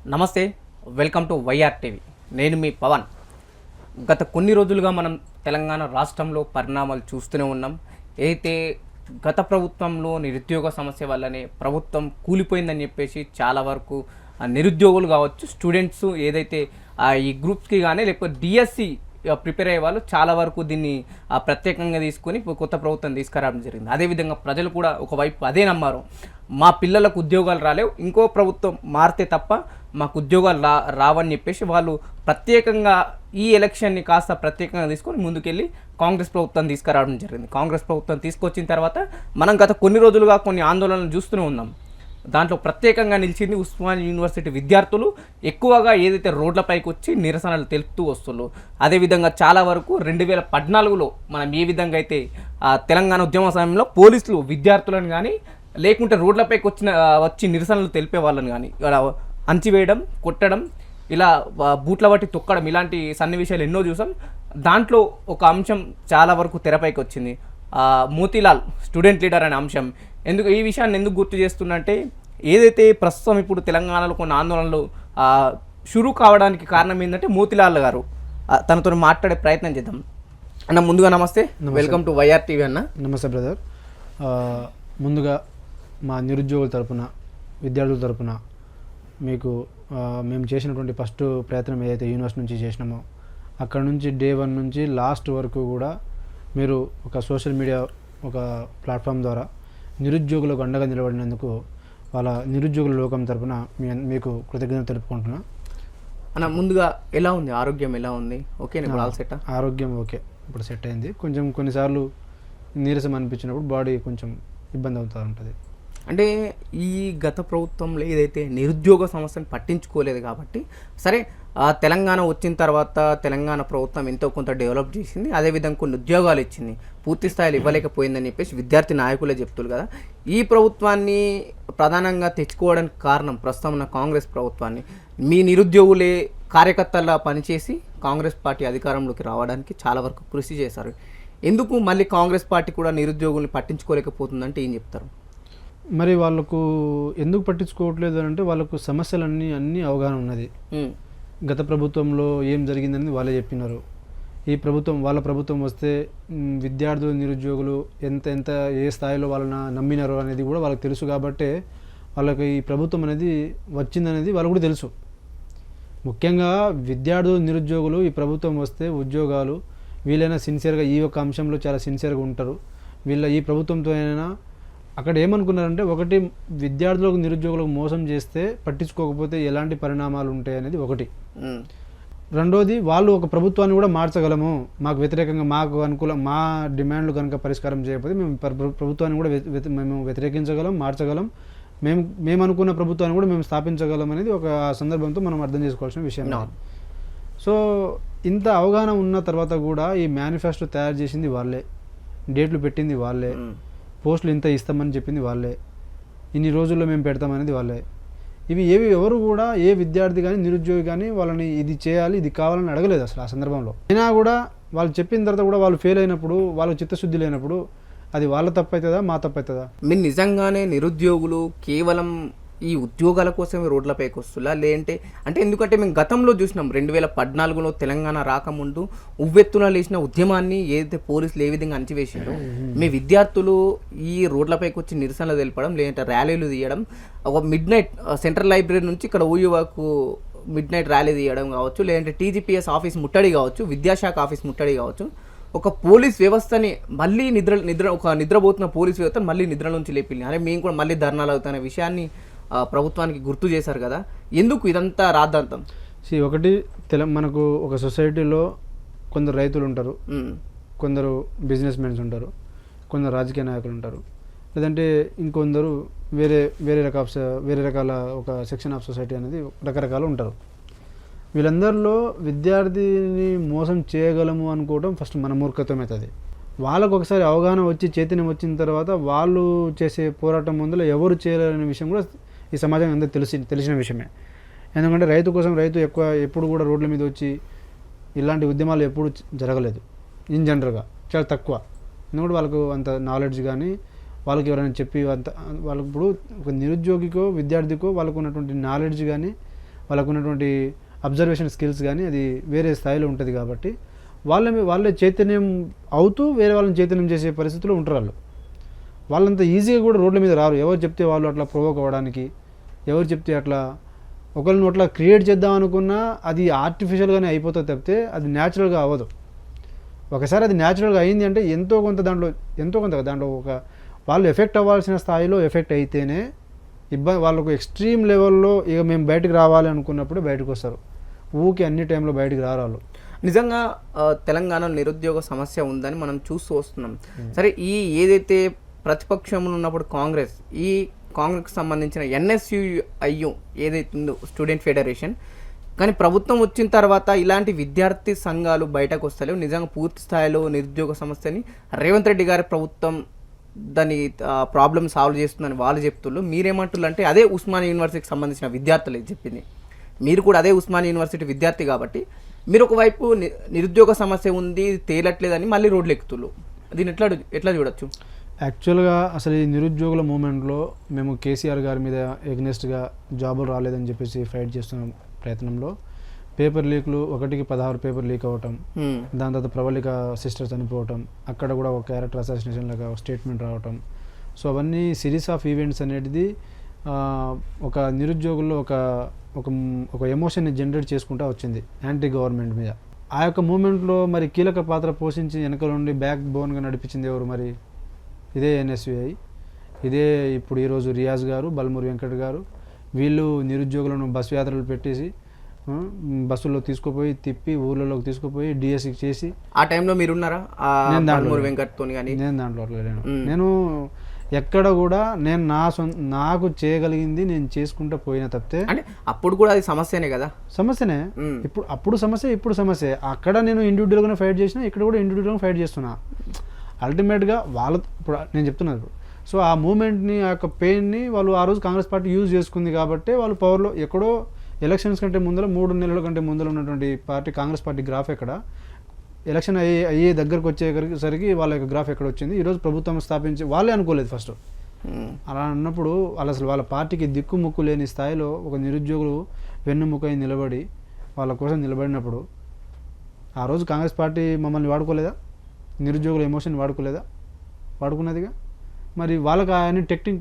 నమస్తే, welcome to YR TV. నేను మీ పవన్. గత కొన్ని రోజులుగా మనం తెలంగాణ రాష్ట్రంలో పరిణామాలు చూస్తూనే ఉన్నాం. అయితే గత ప్రభుత్వంలో నిరుద్యోగ సమస్య వల్లనే ప్రభుత్వం కూలిపోయిందని చెప్పేసి చాలా వరకు నిరుద్యోగులు కావచ్చు, స్టూడెంట్స్ ఏదైతే ఈ గ్రూప్స్కి కానీ లేకపోతే డిఎస్సి ప్రిపేర్ అయ్యే వాళ్ళు చాలా వరకు దీన్ని ప్రత్యేకంగా తీసుకొని కొత్త ప్రభుత్వం తీసుకురావడం జరిగింది. అదేవిధంగా ప్రజలు కూడా ఒకవైపు అదే నమ్మారు, మా పిల్లలకు ఉద్యోగాలు రాలేవు, ఇంకో ప్రభుత్వం మారితే తప్ప మాకు ఉద్యోగాలు రావని చెప్పేసి వాళ్ళు ప్రత్యేకంగా ఈ ఎలక్షన్ని కాస్త ప్రత్యేకంగా తీసుకొని ముందుకెళ్ళి కాంగ్రెస్ ప్రభుత్వం తీసుకురావడం జరిగింది. కాంగ్రెస్ ప్రభుత్వం తీసుకొచ్చిన తర్వాత మనం గత కొన్ని రోజులుగా కొన్ని ఆందోళనలు చూస్తూనే ఉన్నాం. దాంట్లో ప్రత్యేకంగా నిలిచింది ఉస్మానియా యూనివర్సిటీ విద్యార్థులు ఎక్కువగా ఏదైతే రోడ్లపైకి వచ్చి నిరసనలు తెలుపుతూ వస్తున్నారు. అదేవిధంగా చాలా వరకు 2014లో మనం ఏ విధంగా అయితే తెలంగాణ ఉద్యమ సమయంలో పోలీసులు విద్యార్థులను కానీ లేకుంటే రోడ్లపైకి వచ్చి నిరసనలు తెలిపే వాళ్ళని కానీ అంచివేయడం, కొట్టడం, ఇలా బూట్ల బట్టి తొక్కడం, ఇలాంటి సన్నివేశాలు ఎన్నో చూసాం. దాంట్లో ఒక అంశం చాలా వరకు తెరపైకి వచ్చింది, మోతీలాల్ స్టూడెంట్ లీడర్ అనే అంశం. ఈ విషయాన్ని ఎందుకు గుర్తు చేస్తున్నంటే, ఏదైతే ప్రస్తుతం ఇప్పుడు తెలంగాణలో కొన్ని ఆందోళనలు షురూ కావడానికి కారణం ఏంటంటే మోతీలాల్ గారు. తనతో మాట్లాడే ప్రయత్నం చేద్దాం. అన్న, ముందుగా నమస్తే, వెల్కమ్ టు వైఆర్ టీవీ. అన్న నమస్తే బ్రదర్. ముందుగా మా నిరుద్యోగుల తరపున, విద్యార్థుల తరపున మీకు మేము చేసినటువంటి ఫస్ట్ ప్రయత్నం ఏదైతే యూనివర్సిటీ నుంచి చేసినామో అక్కడ నుంచి డే 1 నుంచి లాస్ట్ వరకు కూడా మీరు ఒక సోషల్ మీడియా ఒక ప్లాట్ఫామ్ ద్వారా నిరుద్యోగులకు అండగా నిలబడినందుకు వాళ్ళ నిరుద్యోగుల లోకం తరపున మీకు కృతజ్ఞత తెలుపుకుంటున్నా. అన్న, ముందుగా ఎలా ఉంది ఆరోగ్యం? ఎలా ఉంది? Okay, all set? ఆరోగ్యం ఓకే, ఇప్పుడు సెట్ అయింది. కొంచెం కొన్నిసార్లు నీరసం అనిపించినప్పుడు బాడీ కొంచెం ఇబ్బంది అవుతూ ఉంటుంది. అంటే ఈ గత ప్రభుత్వంలో ఏదైతే నిరుద్యోగ సమస్యను పట్టించుకోలేదు కాబట్టి, సరే తెలంగాణ వచ్చిన తర్వాత తెలంగాణ ప్రభుత్వం ఎంతో కొంత డెవలప్ చేసింది, అదేవిధంగా కొన్ని ఉద్యోగాలు ఇచ్చింది, పూర్తి స్థాయిలో ఇవ్వలేకపోయిందని చెప్పేసి విద్యార్థి నాయకులే చెప్తున్నారు కదా. ఈ ప్రభుత్వాన్ని ప్రధానంగా తెచ్చుకోవడానికి కారణం ప్రస్తుతం ఉన్న కాంగ్రెస్ ప్రభుత్వాన్ని. మీ నిరుద్యోగులే కార్యకర్తలా పనిచేసి కాంగ్రెస్ పార్టీ అధికారంలోకి రావడానికి చాలా వరకు కృషి చేశారు. ఎందుకు మళ్ళీ కాంగ్రెస్ పార్టీ కూడా నిరుద్యోగుల్ని పట్టించుకోలేకపోతుందంటే ఏం చెప్తారు? మరి వాళ్ళకు ఎందుకు పట్టించుకోవట్లేదు అంటే వాళ్ళకు సమస్యలన్నీ అవగాహన ఉన్నది. గత ప్రభుత్వంలో ఏం జరిగిందని వాళ్ళే చెప్పినారు. ఈ ప్రభుత్వం, వాళ్ళ ప్రభుత్వం వస్తే విద్యార్థులు, నిరుద్యోగులు ఎంత ఏ స్థాయిలో వాళ్ళని నమ్మినారో అనేది కూడా వాళ్ళకి తెలుసు. కాబట్టి వాళ్ళకి ఈ ప్రభుత్వం అనేది వచ్చిందనేది వాళ్ళకు కూడా తెలుసు. ముఖ్యంగా విద్యార్థులు, నిరుద్యోగులు ఈ ప్రభుత్వం వస్తే ఉద్యోగాలు, వీళ్ళైనా సిన్సియర్గా ఈ యొక్క అంశంలో చాలా సిన్సియర్గా ఉంటారు. ఈ ప్రభుత్వంతో అయినా అక్కడ ఏమనుకున్నారంటే, ఒకటి విద్యార్థులకు, నిరుద్యోగులకు మోసం చేస్తే పట్టించుకోకపోతే ఎలాంటి పరిణామాలు ఉంటాయి అనేది ఒకటి. రెండోది, వాళ్ళు ఒక ప్రభుత్వాన్ని కూడా మార్చగలము, మాకు వ్యతిరేకంగా, మాకు అనుకూలం, మా డిమాండ్లు కనుక పరిష్కారం చేయకపోతే మేము ప్రభుత్వాన్ని కూడా మేము వ్యతిరేకించగలం, మార్చగలం, మేము అనుకున్న ప్రభుత్వాన్ని కూడా మేము స్థాపించగలం అనేది ఒక సందర్భంతో మనం అర్థం చేసుకోవాల్సిన విషయం. సో ఇంత అవగాహన ఉన్న తర్వాత కూడా ఈ మేనిఫెస్టో తయారు చేసింది వాళ్ళే, డేట్లు పెట్టింది వాళ్ళే, పోస్టులు ఇంత ఇస్తామని చెప్పింది వాళ్ళే, ఇన్ని రోజుల్లో మేము పెడతామనేది వాళ్ళే. ఎవరు కూడా ఏ విద్యార్థి కానీ నిరుద్యోగి కానీ వాళ్ళని ఇది చేయాలి, ఇది కావాలని అడగలేదు అసలు ఆ సందర్భంలో. అయినా కూడా వాళ్ళు చెప్పిన తర్వాత కూడా వాళ్ళు ఫెయిల్ అయినప్పుడు, వాళ్ళకి చిత్తశుద్ధి లేనప్పుడు అది వాళ్ళ తప్పు అవుతుందా, మా తప్పు అవుతుందా? మీరు నిజంగానే నిరుద్యోగులు కేవలం ఈ ఉద్యోగాల కోసమే రోడ్లపైకి వస్తులా లేదంటే ఎందుకంటే మేము గతంలో చూసినాం 2014లో తెలంగాణ రాకముందు ఉవ్వెత్తున లేచిన ఉద్యమాన్ని ఏదైతే పోలీసులు ఏ విధంగా అణచివేసిండో, మీ విద్యార్థులు ఈ రోడ్లపైకి వచ్చి నిరసనలు తెలపడం, లేదంటే ర్యాలీలు తీయడం, ఒక మిడ్ నైట్ సెంట్రల్ లైబ్రరీ నుంచి ఇక్కడ ఊయి వరకు మిడ్ నైట్ ర్యాలీ తీయడం కావచ్చు, లేదంటే టీజీపీఎస్ ఆఫీస్ ముట్టడి కావచ్చు, విద్యాశాఖ ఆఫీస్ ముట్టడి కావచ్చు, ఒక పోలీస్ వ్యవస్థని మళ్ళీ నిద్రపోతున్న పోలీస్ వ్యవస్థను మళ్ళీ నిద్ర నుంచి లేపిల్లి, అరే మేము కూడా మళ్ళీ ధర్నాలు అవుతున్న విషయాన్ని ప్రభుత్వానికి గుర్తు చేశారు కదా. ఎందుకు ఇదంతా రాద్ధాంతం? ఒకటి, మనకు ఒక సొసైటీలో కొందరు రైతులు ఉంటారు, కొందరు బిజినెస్ మెన్స్ ఉంటారు, కొందరు రాజకీయ నాయకులు ఉంటారు, లేదంటే ఇంకొందరు వేరే రకాల ఒక సెక్షన్ ఆఫ్ సొసైటీ అనేది రకరకాలు ఉంటారు. వీళ్ళందరిలో విద్యార్థిని మోసం చేయగలము అనుకోవడం ఫస్ట్ మన మూర్ఖత్వం అవుతుంది. వాళ్ళకు ఒకసారి అవగాహన వచ్చి చైతన్యం వచ్చిన తర్వాత వాళ్ళు చేసే పోరాటం ముందులో ఎవరు చేయలేని విషయం కూడా ఈ సమాజం అందరూ తెలిసిన విషయమే. ఎందుకంటే రైతు కోసం ఎప్పుడు కూడా రోడ్ల మీద వచ్చి ఇలాంటి ఉద్యమాలు ఎప్పుడు జరగలేదు ఇన్ జనరల్గా, చాలా తక్కువ. ఎందుకంటే వాళ్ళకు అంత నాలెడ్జ్ కానీ, వాళ్ళకి ఎవరైనా చెప్పి వాళ్ళకి ఇప్పుడు ఒక నిరుద్యోగికో విద్యార్థికో వాళ్ళకు ఉన్నటువంటి నాలెడ్జ్ కానీ వాళ్ళకు ఉన్నటువంటి అబ్జర్వేషన్ స్కిల్స్ కానీ అది వేరే స్థాయిలో ఉంటుంది కాబట్టి వాళ్ళే చైతన్యం అవుతూ వేరే వాళ్ళని చైతన్యం చేసే పరిస్థితిలో ఉంటారు వాళ్ళు. వాళ్ళంత ఈజీగా కూడా రోడ్ల మీద రారు. ఎవరు చెప్తే వాళ్ళు అట్లా ప్రొవోక్ అవ్వడానికి, ఎవరు చెప్తే అట్లా ఒకరిని అట్లా క్రియేట్ చేద్దాం అనుకున్నా అది ఆర్టిఫిషియల్గానే అయిపోతుంది తప్పితే అది న్యాచురల్గా అవ్వదు. ఒకసారి అది న్యాచురల్గా అయింది అంటే ఎంతో కొంత దాంట్లో ఒక వాళ్ళు ఎఫెక్ట్ అవ్వాల్సిన స్థాయిలో ఎఫెక్ట్ అయితేనే వాళ్ళకు ఎక్స్ట్రీమ్ లెవెల్లో ఇక మేము బయటకు రావాలి అనుకున్నప్పుడు బయటకు వస్తారు. ఊకే అన్ని టైంలో బయటకు రారాలు. నిజంగా తెలంగాణలో నిరుద్యోగ సమస్య ఉందని మనం చూస్తూ వస్తున్నాం. సరే, ఏదైతే ప్రతిపక్షంలో ఉన్నప్పుడు కాంగ్రెస్కి సంబంధించిన NSUIU ఏదైతే ఉందో స్టూడెంట్ ఫెడరేషన్, కానీ ప్రభుత్వం వచ్చిన తర్వాత ఇలాంటి విద్యార్థి సంఘాలు బయటకు వస్తలేవు. నిజంగా పూర్తి స్థాయిలో నిరుద్యోగ సమస్యని రేవంత్ రెడ్డి గారి ప్రభుత్వం దాని ప్రాబ్లమ్ సాల్వ్ చేస్తుందని వాళ్ళు చెప్తున్నారు. మీరేమంటున్నారు అంటే అదే ఉస్మానియా యూనివర్సిటీకి సంబంధించిన విద్యార్థులు చెప్పింది. మీరు కూడా అదే ఉస్మానియా యూనివర్సిటీ విద్యార్థి కాబట్టి మీరు ఒకవైపు నిరుద్యోగ సమస్య ఉంది, తేలట్లేదని మళ్ళీ రోడ్లు ఎక్కుతున్నారు. దీన్ని ఎట్లా చూడొచ్చు? యాక్చువల్గా అసలు ఈ నిరుద్యోగుల మూమెంట్లో మేము కేసీఆర్ గారి మీద ఎగ్నెస్ట్గా జాబులు రాలేదని చెప్పేసి ఫైట్ చేస్తున్న ప్రయత్నంలో పేపర్ లీక్లు 1కి 16 పేపర్ లీక్ అవ్వటం, దాని తర్వాత ప్రవళిక సిస్టర్ చనిపోవటం, అక్కడ కూడా ఒక క్యారెక్టర్ అసాసినేషన్ లాగా స్టేట్మెంట్ రావటం. సో అవన్నీ సిరీస్ ఆఫ్ ఈవెంట్స్ అనేది ఒక నిరుద్యోగుల్లో ఒక ఎమోషన్ని జనరేట్ చేసుకుంటూ వచ్చింది యాంటీ గవర్నమెంట్ మీద. ఆ యొక్క మూమెంట్లో మరి కీలక పాత్ర పోషించి వెనక నుండి బ్యాక్ బోన్గా నడిపించింది ఎవరు? మరి ఇదే NSUI, ఇదే ఇప్పుడు ఈరోజు రియాజ్ గారు, బల్మూరి వెంకట్ గారు. వీళ్ళు నిరుద్యోగులను బస్సు యాత్రలు పెట్టేసి బస్సుల్లో తీసుకుపోయి తిప్పి ఊళ్ళలోకి తీసుకుపోయి డిఎస్సి చేసి. ఆ టైంలో మీరున్నారా? నేను దాంట్లో లేను. నేను ఎక్కడ కూడా నేను నాకు చేయగలిగింది నేను చేసుకుంటూ పోయిన తప్పితే. అంటే అప్పుడు కూడా అది సమస్యనే కదా? సమస్యనే. అప్పుడు సమస్య. అక్కడ నేను ఇండివిజువల్గానే ఫైట్ చేసిన, ఇక్కడ కూడా ఇండివిజువల్గా ఫైట్ చేస్తున్నా. అల్టిమేట్గా ఇప్పుడు నేను చెప్తున్నాను. సో ఆ మూమెంట్ని, ఆ యొక్క పెయిన్ని వాళ్ళు ఆ రోజు కాంగ్రెస్ పార్టీ యూజ్ చేసుకుంది కాబట్టి వాళ్ళు పవర్లో ఎక్కడో ఎలక్షన్స్ కంటే ముందర 3 నెలల కంటే ముందర ఉన్నటువంటి పార్టీ కాంగ్రెస్ పార్టీ గ్రాఫ్ ఎక్కడ, ఎలక్షన్ అయ్యే దగ్గరకు వచ్చేసరికి వాళ్ళ యొక్క గ్రాఫ్ ఎక్కడ వచ్చింది. ఈరోజు ప్రభుత్వం స్థాపించి వాళ్ళే అనుకోలేదు ఫస్ట్. అలా అన్నప్పుడు అసలు వాళ్ళ పార్టీకి దిక్కుముక్కు లేని స్థాయిలో ఒక నిరుద్యోగులు వెన్నుముకై నిలబడి వాళ్ళ కోసం నిలబడినప్పుడు ఆ రోజు కాంగ్రెస్ పార్టీ మమ్మల్ని వాడుకోలేదా? నిరుద్యోగుల ఎమోషన్ వాడుకోలేదా? వాడుకున్నదిగా. మరి వాళ్ళకి ఆయన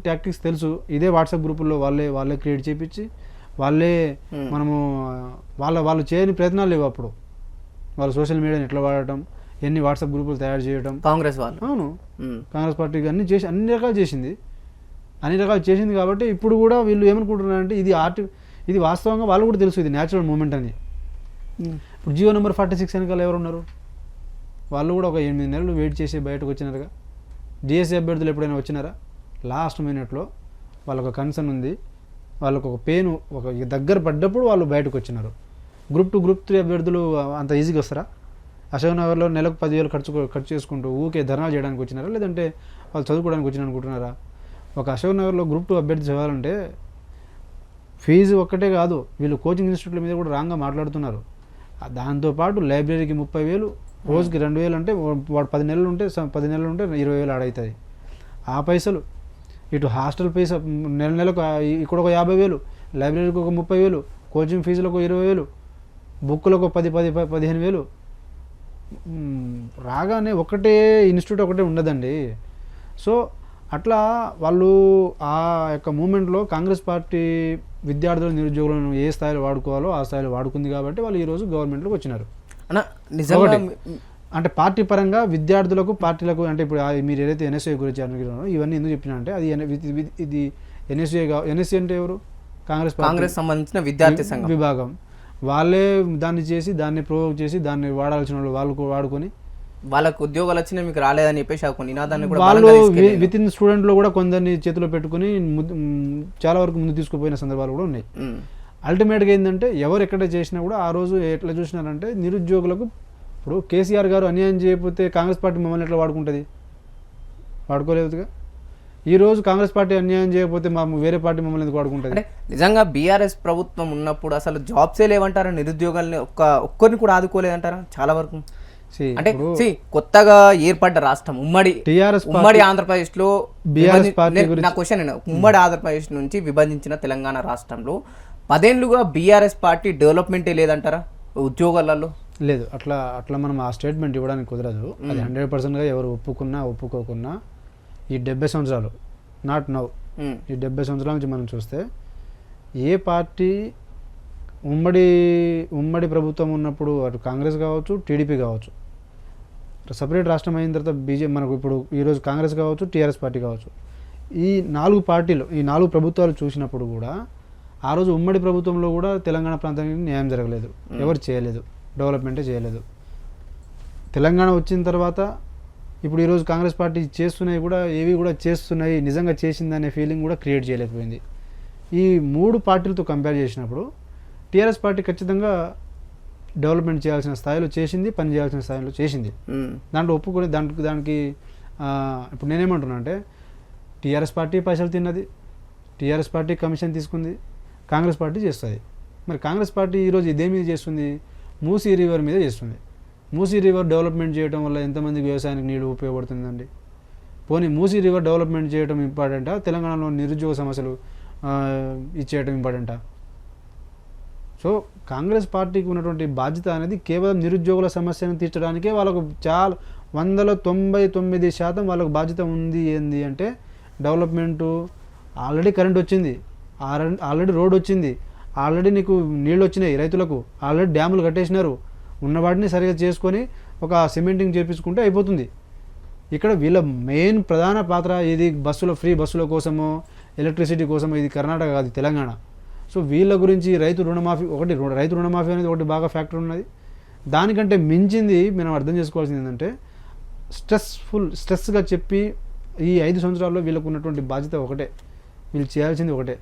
టాక్టిక్స్ తెలుసు. ఇదే వాట్సాప్ గ్రూపుల్లో వాళ్ళే క్రియేట్ చేయించి వాళ్ళే మనము వాళ్ళు చేయని ప్రయత్నాలు లేవు. అప్పుడు వాళ్ళు సోషల్ మీడియాని ఎట్లా వాడటం, ఎన్ని వాట్సాప్ గ్రూపులు తయారు చేయడం. కాంగ్రెస్ వాళ్ళు, అవును, కాంగ్రెస్ పార్టీకి అన్ని రకాలు చేసింది కాబట్టి ఇప్పుడు కూడా వీళ్ళు ఏమనుకుంటున్నారంటే ఇది వాస్తవంగా వాళ్ళు కూడా తెలుసు ఇది న్యాచురల్ మూమెంట్ అని. ఇప్పుడు జియో నెంబర్ 46 వెనకాల ఎవరున్నారు? వాళ్ళు కూడా ఒక 8 నెలలు వెయిట్ చేసి బయటకు వచ్చినారుగా. డిఎస్సి అభ్యర్థులు ఎప్పుడైనా వచ్చినారా? లాస్ట్ మినిట్లో వాళ్ళకు కన్సర్న్ ఉంది, వాళ్ళకు ఒక పెయిన్ ఒక దగ్గర పడ్డప్పుడు వాళ్ళు బయటకు వచ్చినారు. గ్రూప్ 2, గ్రూప్ 3 అభ్యర్థులు అంత ఈజీగా వస్తారా? అశోక్ నగర్లో నెలకు 10,000 ఖర్చు చేసుకుంటూ ఊకే ధర్నాలు చేయడానికి వచ్చినారా, లేదంటే వాళ్ళు చదువుకోవడానికి వచ్చిన అనుకుంటున్నారా? ఒక అశోక్ నగర్లో గ్రూప్ 2 అభ్యర్థి చదవాలంటే ఫీజు ఒక్కటే కాదు, వీళ్ళు కోచింగ్ ఇన్స్టిట్యూట్ల మీద కూడా రాంగ్గా మాట్లాడుతున్నారు. దాంతోపాటు లైబ్రరీకి 30,000, రోజుకి 2,000 అంటే వాడు 10 నెలలు ఉంటే 20,000 ఆడవుతుంది. ఆ పైసలు ఇటు హాస్టల్ పైసా నెలకు ఇక్కడ ఒక 50,000, లైబ్రరీకి ఒక 30,000, కోచింగ్ ఫీజులకు 20,000, బుక్కులకు 15,000. రాగానే ఒకటే ఇన్స్టిట్యూట్ ఒకటే ఉండదండి. సో అట్లా వాళ్ళు ఆ యొక్క మూమెంట్లో కాంగ్రెస్ పార్టీ విద్యార్థుల నిరుద్యోగులను ఏ స్థాయిలో వాడుకోవాలో ఆ స్థాయిలో వాడుకుంది కాబట్టి వాళ్ళు ఈరోజు గవర్నమెంట్లోకి వచ్చినారు. అంటే పార్టీ పరంగా విద్యార్థులకు, పార్టీలకు, అంటే ఇప్పుడు మీరు ఏదైతే NSUI గురించి అనుకున్నారో ఇవన్నీ ఎందుకు చెప్పినా అంటే అది ఇది NSUI అంటే ఎవరు? కాంగ్రెస్ సంబంధించిన విద్యార్థి సంఘం విభాగం. వాళ్ళే దాన్ని చేసి దాన్ని ప్రొవోక్ చేసి దాన్ని వాడాల్సిన వాళ్ళు వాడుకొని వాళ్ళకు ఉద్యోగాలు వచ్చినా మీకు రాలేదని చెప్పేసి వాళ్ళు విత్ ఇన్ స్టూడెంట్లో కూడా కొందరిని చేతిలో పెట్టుకుని చాలా వరకు ముందు తీసుకుపోయిన సందర్భాలు కూడా ఉన్నాయి. అల్టిమేట్గా ఏంటంటే ఎవరు ఎక్కడ చేసినా కూడా ఆ రోజు ఎట్లా చూసినారంటే నిరుద్యోగులకు, ఇప్పుడు కేసీఆర్ గారు అన్యాయం చేయకపోతే కాంగ్రెస్ పార్టీ మమ్మల్ని ఎట్లా వాడుకుంటుంది? వాడుకోలేదుగా. ఈరోజు కాంగ్రెస్ పార్టీ అన్యాయం చేయకపోతే వేరే పార్టీ మమ్మల్ని ఎందుకు వాడుకుంటుంది? నిజంగా బీఆర్ఎస్ ప్రభుత్వం ఉన్నప్పుడు అసలు జాబ్సే లేవంటారా? నిరుద్యోగాల్ని ఒక్కరిని కూడా ఆదుకోలేదంటారా? చాలా వరకు అంటే కొత్తగా ఏర్పడ్డ రాష్ట్రం ఉమ్మడి ఆంధ్రప్రదేశ్ లో, నా క్వశ్చన్ ఉమ్మడి ఆంధ్రప్రదేశ్ నుంచి విభజించిన తెలంగాణ రాష్ట్రంలో 10 ఏళ్ళుగా బీఆర్ఎస్ పార్టీ డెవలప్మెంటే లేదంటారా ఉద్యోగాలలో? లేదు, అట్లా అట్లా మనం ఆ స్టేట్మెంట్ ఇవ్వడానికి కుదరదు. అది 100%గా ఎవరు ఒప్పుకున్నా ఒప్పుకోకున్నా ఈ 70 సంవత్సరాలు, నాట్ నౌ, ఈ 70 సంవత్సరాల నుంచి మనం చూస్తే ఏ పార్టీ ఉమ్మడి ప్రభుత్వం ఉన్నప్పుడు అటు కాంగ్రెస్ కావచ్చు, టీడీపీ కావచ్చు, సపరేట్ రాష్ట్రం అయిన తర్వాత బీజేపీ, మనకు ఇప్పుడు ఈరోజు కాంగ్రెస్ కావచ్చు, టీఆర్ఎస్ పార్టీ కావచ్చు, ఈ 4 పార్టీలు, ఈ 4 ప్రభుత్వాలు చూసినప్పుడు కూడా ఆ రోజు ఉమ్మడి ప్రభుత్వంలో కూడా తెలంగాణ ప్రాంతానికి న్యాయం జరగలేదు, ఎవరు చేయలేదు, డెవలప్మెంటే చేయలేదు. తెలంగాణ వచ్చిన తర్వాత ఇప్పుడు ఈరోజు కాంగ్రెస్ పార్టీ చేస్తున్నాయి కూడా, ఏవి కూడా చేస్తున్నాయి, నిజంగా చేసిందనే ఫీలింగ్ కూడా క్రియేట్ చేయలేకపోయింది. ఈ 3 పార్టీలతో కంపేర్ చేసినప్పుడు టీఆర్ఎస్ పార్టీ ఖచ్చితంగా డెవలప్మెంట్ చేయాల్సిన స్థాయిలో చేసింది, పని చేయాల్సిన స్థాయిలో చేసింది. దాంట్లో ఒప్పుకొని దానికి ఇప్పుడు నేనేమంటున్నా అంటే, టీఆర్ఎస్ పార్టీ పైసలు తిన్నది, టీఆర్ఎస్ పార్టీ కమిషన్ తీసుకుంది, కాంగ్రెస్ పార్టీ చేస్తుంది. మరి కాంగ్రెస్ పార్టీ ఈరోజు ఇదే మీద చేస్తుంది, మూసీ రివర్ మీద చేస్తుంది. మూసీ రివర్ డెవలప్మెంట్ చేయడం వల్ల ఎంతమందికి వ్యవసాయానికి నీళ్ళు ఉపయోగపడుతుందండి? పోనీ మూసీ రివర్ డెవలప్మెంట్ చేయడం ఇంపార్టెంటా, తెలంగాణలో నిరుద్యోగ సమస్యలు ఇచ్చేయడం ఇంపార్టెంటా? సో కాంగ్రెస్ పార్టీకి ఉన్నటువంటి బాధ్యత అనేది కేవలం నిరుద్యోగుల సమస్యను తీర్చడానికే వాళ్ళకు చాలా 99% వాళ్ళకు బాధ్యత ఉంది. ఏంది అంటే డెవలప్మెంటు, ఆల్రెడీ కరెంట్ వచ్చింది, ఆల్రెడీ రోడ్ వచ్చింది, ఆల్రెడీ నీకు నీళ్ళు వచ్చినాయి రైతులకు, ఆల్రెడీ డ్యాములు కట్టేసినారు, ఉన్న వాటిని సరిగా చేసుకొని ఒక సిమెంటింగ్ చేపించుకుంటే అయిపోతుంది. ఇక్కడ వీళ్ళ మెయిన్ ప్రధాన పాత్ర ఇది ఫ్రీ బస్సుల కోసమో, ఎలక్ట్రిసిటీ కోసమో, ఇది కర్ణాటక కాదు, తెలంగాణ. సో వీళ్ళ గురించి రైతు రుణమాఫీ అనేది ఒకటి బాగా ఫ్యాక్టర్ ఉన్నది. దానికంటే మించింది మనం అర్థం చేసుకోవాల్సింది ఏంటంటే, స్ట్రెస్గా చెప్పి ఈ 5 సంవత్సరాల్లో వీళ్ళకు ఉన్నటువంటి బాధ్యత ఒకటే, వీళ్ళు చేయాల్సింది ఒకటే.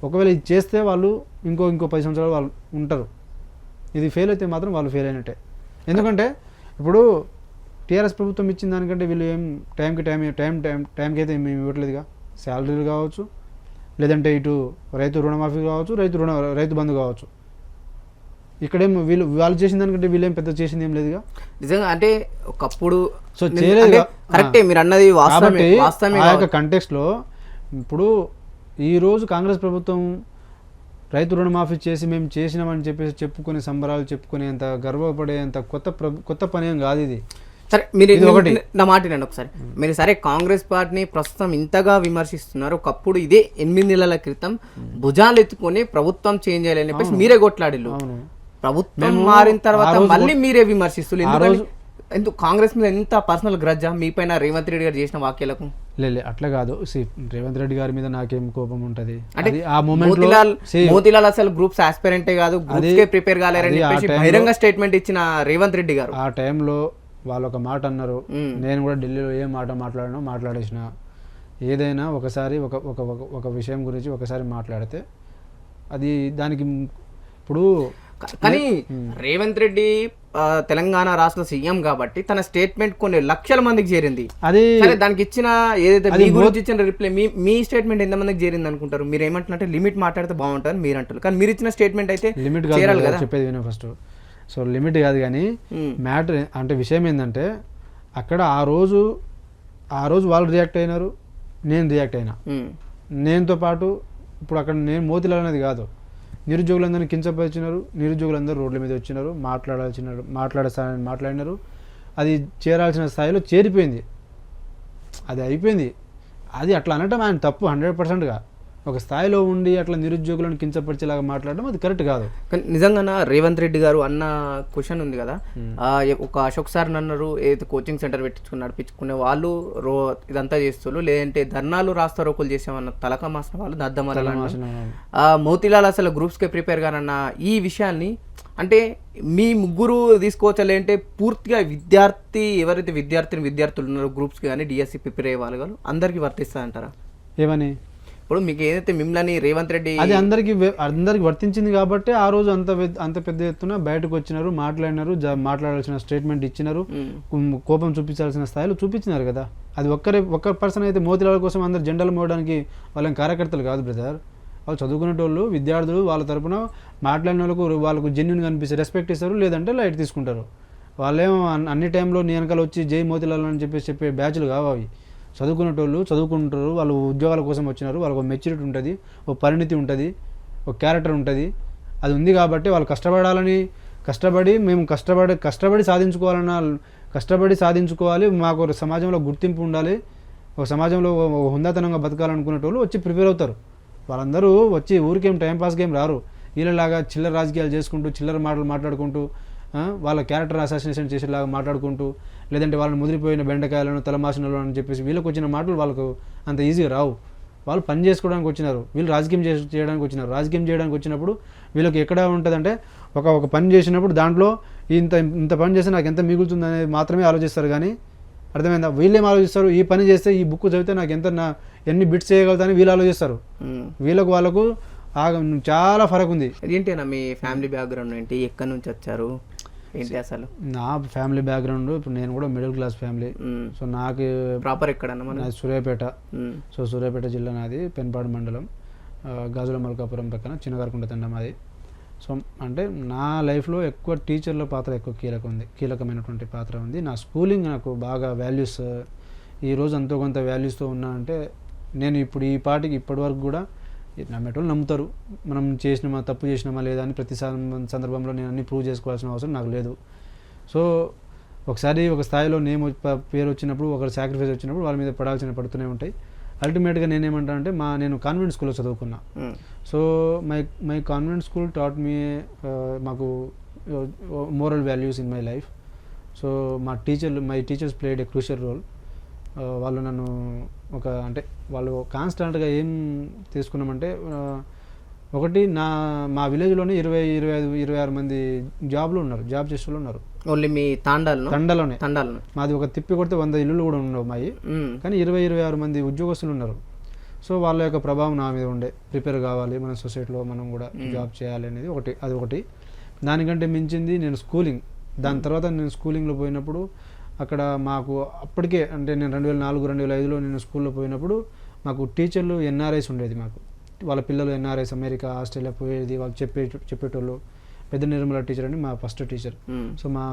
ఒకవేళ ఇది చేస్తే వాళ్ళు ఇంకో 10 సంవత్సరాలు వాళ్ళు ఉంటారు. ఇది ఫెయిల్ అయితే మాత్రం వాళ్ళు ఫెయిల్ అయినట్టే. ఎందుకంటే ఇప్పుడు టీఆర్ఎస్ ప్రభుత్వం ఇచ్చిన దానికంటే వీళ్ళు ఏం టైంకి అయితే మేము ఇవ్వట్లేదుగా. శాలరీలు కావచ్చు, లేదంటే ఇటు రైతు రుణమాఫీ కావచ్చు, రైతు బంధు కావచ్చు. ఇక్కడేం వాళ్ళు చేసిన దానికంటే వీళ్ళేం పెద్ద చేసింది ఏం లేదుగా. నిజంగా అంటే ఒకప్పుడు సో చేయలేదు. కరెక్టే మీరు అన్నది వాస్తవమే. ఆ యొక్క కంటెక్స్ట్లో ఇప్పుడు ఈరోజు కాంగ్రెస్ ప్రభుత్వం రైతు రుణమాఫీ చేసి మేము చేసినామని చెప్పేసి చెప్పుకునే సంబరాలు చెప్పుకునేంత గర్వపడేంత కొత్త పని ఏం కాదు ఇది. సరే మీరు నా మాట వినండి ఒకసారి. మీరు సరే కాంగ్రెస్ పార్టీని ప్రస్తుతం ఇంతగా విమర్శిస్తున్నారు, ఒకప్పుడు ఇదే 8 నెలల క్రితం భుజాలు ఎత్తుకొని ప్రభుత్వం చేంజ్ చేయాలని చెప్పేసి మీరే కొట్లాడిల్లు. ప్రభుత్వం మారిన తర్వాత మళ్ళీ మీరే విమర్శిస్తున్నారు. ఎందుకు కాంగ్రెస్ మీద ఎంత పర్సనల్ గ్రజ్జా మీ పైన రేవంత్ రెడ్డి గారు చేసిన వ్యాఖ్యలకు? లేదు అట్లా కాదు. రేవంత్ రెడ్డి గారి మీద నాకేం కోపం ఉంటది అంటే ఆ మోతీలాల్ అసలు గ్రూప్స్ ఆస్పిరెంటే కాదు, గ్రూప్స్ కే ప్రిపేర్ కాలేరని చెప్పేసి బహిరంగ స్టేట్మెంట్ ఇచ్చిన రేవంత్ రెడ్డి గారు ఆ టైంలో వాళ్ళు ఒక మాట అన్నారు. నేను కూడా ఢిల్లీలో ఏం మాట మాట్లాడేసిన. ఏదైనా ఒకసారి ఒక విషయం గురించి ఒకసారి మాట్లాడితే అది దానికి ఇప్పుడు కానీ రేవంత్ రెడ్డి తెలంగాణ రాష్ట్ర సీఎం కాబట్టి తన స్టేట్మెంట్ కొన్ని లక్షల మందికి చేరింది. అది దానికి ఇచ్చిన ఏదైతే మీ గురించి ఇచ్చిన రిప్లై, మీ స్టేట్మెంట్ ఎంత మందికి చేరింది అనుకుంటారు? మీరు ఏమంటున్నట్టే లిమిట్ మాట్లాడితే బాగుంటుంది మీరు అంటారు, కానీ మీరు ఇచ్చిన స్టేట్మెంట్ అయితే లిమిట్ చేరాలి కదా. చెప్పేది వినే ఫస్ట్. సో లిమిట్ కాదు కానీ మ్యాటర్ అంటే విషయం ఏంటంటే, అక్కడ ఆ రోజు వాళ్ళు రియాక్ట్ అయినారు, నేను రియాక్ట్ అయినా. నేనుతో పాటు ఇప్పుడు అక్కడ నేను మోతిలాల్ అనేది కాదు, నిరుద్యోగులందరినీ కించపరిచినారు, నిరుద్యోగులందరూ రోడ్ల మీద వచ్చినారు, మాట్లాడినారు. అది చేరాల్సిన స్థాయిలో చేరిపోయింది, అది అయిపోయింది. అది అట్లా అనటం ఆయన తప్పు 100%గా. ఒక స్థాయిలో ఉండి అట్లా నిరుద్యోగులను కించపరిచేలాగా మాట్లాడడం అది కరెక్ట్ కాదు. కానీ నిజంగా రేవంత్ రెడ్డి గారు అన్న క్వశ్చన్ ఉంది కదా, ఒక అశోక్ సార్ అన్నారు ఏదైతే కోచింగ్ సెంటర్ నడిపించుకునే వాళ్ళు ఇదంతా చేస్తారు, లేదంటే ధర్నాలు రాస్తా రోకులు చేసామన్న తలక మాసిన వాళ్ళు దద్దమల మోతీలాల్ అసలు గ్రూప్స్కే ప్రిపేర్ గానన్న ఈ విషయాన్ని అంటే మీ ముగ్గురు తీసుకోవచ్చా, లేదంటే పూర్తిగా ఎవరైతే విద్యార్థులు ఉన్నారో గ్రూప్స్ కానీ డిఎస్సి ప్రిపేర్ అయ్యే వాళ్ళు అందరికీ వర్తిస్తా అంటారా? ఏమని ఇప్పుడు మీకు ఏదైతే మిమ్మల్ని రేవంత్ రెడ్డి అది అందరికి వర్తించింది కాబట్టి ఆ రోజు అంత పెద్ద ఎత్తున బయటకు వచ్చినారు, మాట్లాడాల్సిన స్టేట్మెంట్ ఇచ్చినారు, కోపం చూపించాల్సిన స్థాయిలో చూపించినారు కదా. అది ఒక్క పర్సన్ అయితే మోతీలాల్ కోసం అందరు జెండాలు మోయడానికి వాళ్ళని కార్యకర్తలు కాదు బ్రదర్. వాళ్ళు చదువుకునేటోళ్ళు, విద్యార్థులు. వాళ్ళ తరపున మాట్లాడిన వాళ్ళకు జెన్యున్గా అనిపిస్తే రెస్పెక్ట్ ఇస్తారు, లేదంటే లైట్ తీసుకుంటారు. వాళ్ళేమో అన్ని టైంలో నీ వెనకాల వచ్చి జై మోతీలాల్ అని చెప్పే బ్యాచ్లు కావాలి. చదువుకునేటోళ్ళు చదువుకుంటారు, వాళ్ళు ఉద్యోగాల కోసం వచ్చినారు, వాళ్ళకు మెచ్యూరిటీ ఉంటుంది, ఓ పరిణితి ఉంటుంది. ఒక క్యారెక్టర్ ఉంటుంది. అది ఉంది కాబట్టి వాళ్ళు కష్టపడి సాధించుకోవాలి, మాకు ఒక సమాజంలో గుర్తింపు ఉండాలి, ఒక సమాజంలో ఒక హుందాతనంగా బతకాలనుకునేటోళ్ళు వచ్చి ప్రిపేర్ అవుతారు. వాళ్ళందరూ వచ్చి ఊరికేం టైంపాస్ గేమ్ రారు. వీళ్ళలాగా చిల్లర రాజకీయాలు చేసుకుంటూ చిల్లర మాటలు మాట్లాడుకుంటూ వాళ్ళ క్యారెక్టర్ అసాసినేషన్ చేసేలాగా మాట్లాడుకుంటూ, లేదంటే వాళ్ళని ముదిరిపోయిన బెండకాయలను తలమాసినలు అని చెప్పేసి వీళ్ళకి వచ్చిన మాటలు వాళ్ళకు అంత ఈజీగా రావు. వాళ్ళు పని చేసుకోవడానికి వచ్చినారు, వీళ్ళు రాజకీయం చేయడానికి వచ్చినారు. రాజకీయం చేయడానికి వచ్చినప్పుడు వీళ్ళకి ఎక్కడ ఉంటుందంటే ఒక పని చేసినప్పుడు దాంట్లో ఇంత పని చేస్తే నాకు ఎంత మిగులుతుంది అనేది మాత్రమే ఆలోచిస్తారు. కానీ అర్థమైందా? వీళ్ళేం ఆలోచిస్తారు, ఈ పని చేస్తే ఈ బుక్ చదివితే నాకు ఎన్ని బిట్స్ చేయగలుగుతాయని వీళ్ళు ఆలోచిస్తారు. వాళ్ళకు చాలా ఫరక్ ఉంది. ఏంటేనా మీ ఫ్యామిలీ బ్యాక్గ్రౌండ్ ఏంటి, ఎక్కడి నుంచి వచ్చారు ఏంటి అసలు? నా ఫ్యామిలీ బ్యాక్గ్రౌండ్ ఇప్పుడు నేను కూడా మిడిల్ క్లాస్ ఫ్యామిలీ. సో నాకు ప్రాపర్ ఎక్కడన్నా? నాది సూర్యాపేట. సో సూర్యాపేట జిల్లా నాది, పెన్పాడు మండలం, గాజుల మల్కాపురం పక్కన చిన్నగారకుంట తండం అది. సో అంటే నా లైఫ్లో ఎక్కువ టీచర్ల పాత్ర ఎక్కువ కీలకమైనటువంటి పాత్ర ఉంది. నా స్కూలింగ్ నాకు బాగా వాల్యూస్, ఈరోజు అంతో కొంత వాల్యూస్తో ఉన్నా అంటే నేను ఇప్పుడు ఇప్పటి వరకు కూడా నమ్మేటోళ్ళు నమ్ముతారు. మనం తప్పు చేసినామా లేదా అని ప్రతి సందర్భంలో నేను అన్ని ప్రూవ్ చేసుకోవాల్సిన అవసరం నాకు లేదు. సో ఒకసారి ఒక స్థాయిలో పేరు వచ్చినప్పుడు, ఒకరు సాక్రిఫైస్ వచ్చినప్పుడు వాళ్ళ మీద పడుతూనే ఉంటాయి. అల్టిమేట్గా నేనేమంటా అంటే నేను కాన్వెంట్ స్కూల్లో చదువుకున్నా. So my convent school taught me మాకు moral values in my life. So my teachers played a crucial role. వాళ్ళు నన్ను వాళ్ళు కాన్స్టాంట్గా ఏం తీసుకున్నామంటే, ఒకటి మా విలేజ్లోనే 25-26 మంది జాబ్ చేసే వాళ్ళు ఉన్నారు. ఓన్లీ మీ తండాలోనే. మాది ఒక తిప్పి కొడితే 100 ఇల్లులు కూడా ఉండవు మావి, కానీ 25-26 మంది ఉద్యోగస్తులు ఉన్నారు. సో వాళ్ళ యొక్క ప్రభావం నా మీద ఉండే, ప్రిపేర్ కావాలి, మన సొసైటీలో మనం కూడా జాబ్ చేయాలి అనేది ఒకటి. దానికంటే మించింది నేను స్కూలింగ్. దాని తర్వాత నేను స్కూలింగ్లో పోయినప్పుడు అక్కడ మాకు అప్పటికే అంటే నేను 2004-2005లో నేను స్కూల్లో పోయినప్పుడు మాకు టీచర్లు ఎన్ఆర్ఐస్ ఉండేది. మాకు వాళ్ళ పిల్లలు ఎన్ఆర్ఐస్ అమెరికా, ఆస్ట్రేలియా పోయేది. వాళ్ళు చెప్పేటోళ్ళు. పెద్ద నిర్మల టీచర్ అని మా ఫస్ట్ టీచర్. సో మా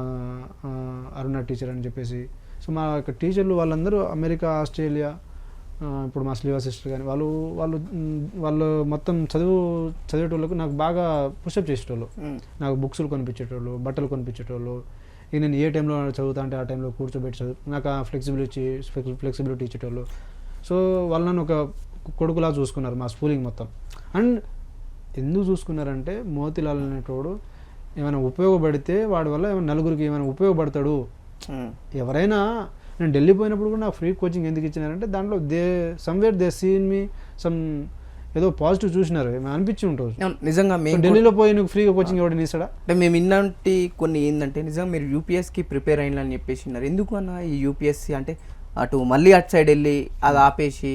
అరుణ టీచర్ అని చెప్పేసి. సో మా యొక్క టీచర్లు వాళ్ళందరూ అమెరికా, ఆస్ట్రేలియా, ఇప్పుడు మా శ్రీవా సిస్టర్ కానీ వాళ్ళు మొత్తం చదివేటోళ్ళకు నాకు బాగా పుషప్ చేసేటోళ్ళు. నాకు బుక్స్లు కొనిపించేటోళ్ళు, బట్టలు కొనిపించేటోళ్ళు. ఇక నేను ఏ టైంలో చదువుతా అంటే ఆ టైంలో కూర్చోబెట్టి నాకు ఆ ఫ్లెక్సిబిలిటీ ఇచ్చేటోళ్ళు. సో వాళ్ళు నన్ను ఒక కొడుకులా చూసుకున్నారు మా స్కూలింగ్ మొత్తం. అండ్ ఎందుకు చూసుకున్నారంటే, మోతీలాల్ అనేటోడు ఏమైనా ఉపయోగపడితే వాడి వల్ల నలుగురికి ఏమైనా ఉపయోగపడతాడు. ఎవరైనా నేను ఢిల్లీ పోయినప్పుడు కూడా నాకు ఫ్రీ కోచింగ్ ఎందుకు ఇచ్చినారంటే, దాంట్లో దే సీన్ మీ ఏదో పాజిటివ్ చూసినారు, అనిపించి ఉంటుంది. నిజంగా ఢిల్లీలో పోయి నువ్వు ఫ్రీగా కోచింగ్ ఎవడని ఇస్తాడా? అంటే మేము ఇన్నాంటి కొన్ని ఏంటంటే, నిజంగా మీరు యూపీఎస్కి ప్రిపేర్ అయినని చెప్పేసినారు. ఎందుకు అన్న ఈ యూపీఎస్సీ అంటే మళ్ళీ అటు సైడ్ వెళ్ళి అది ఆపేసి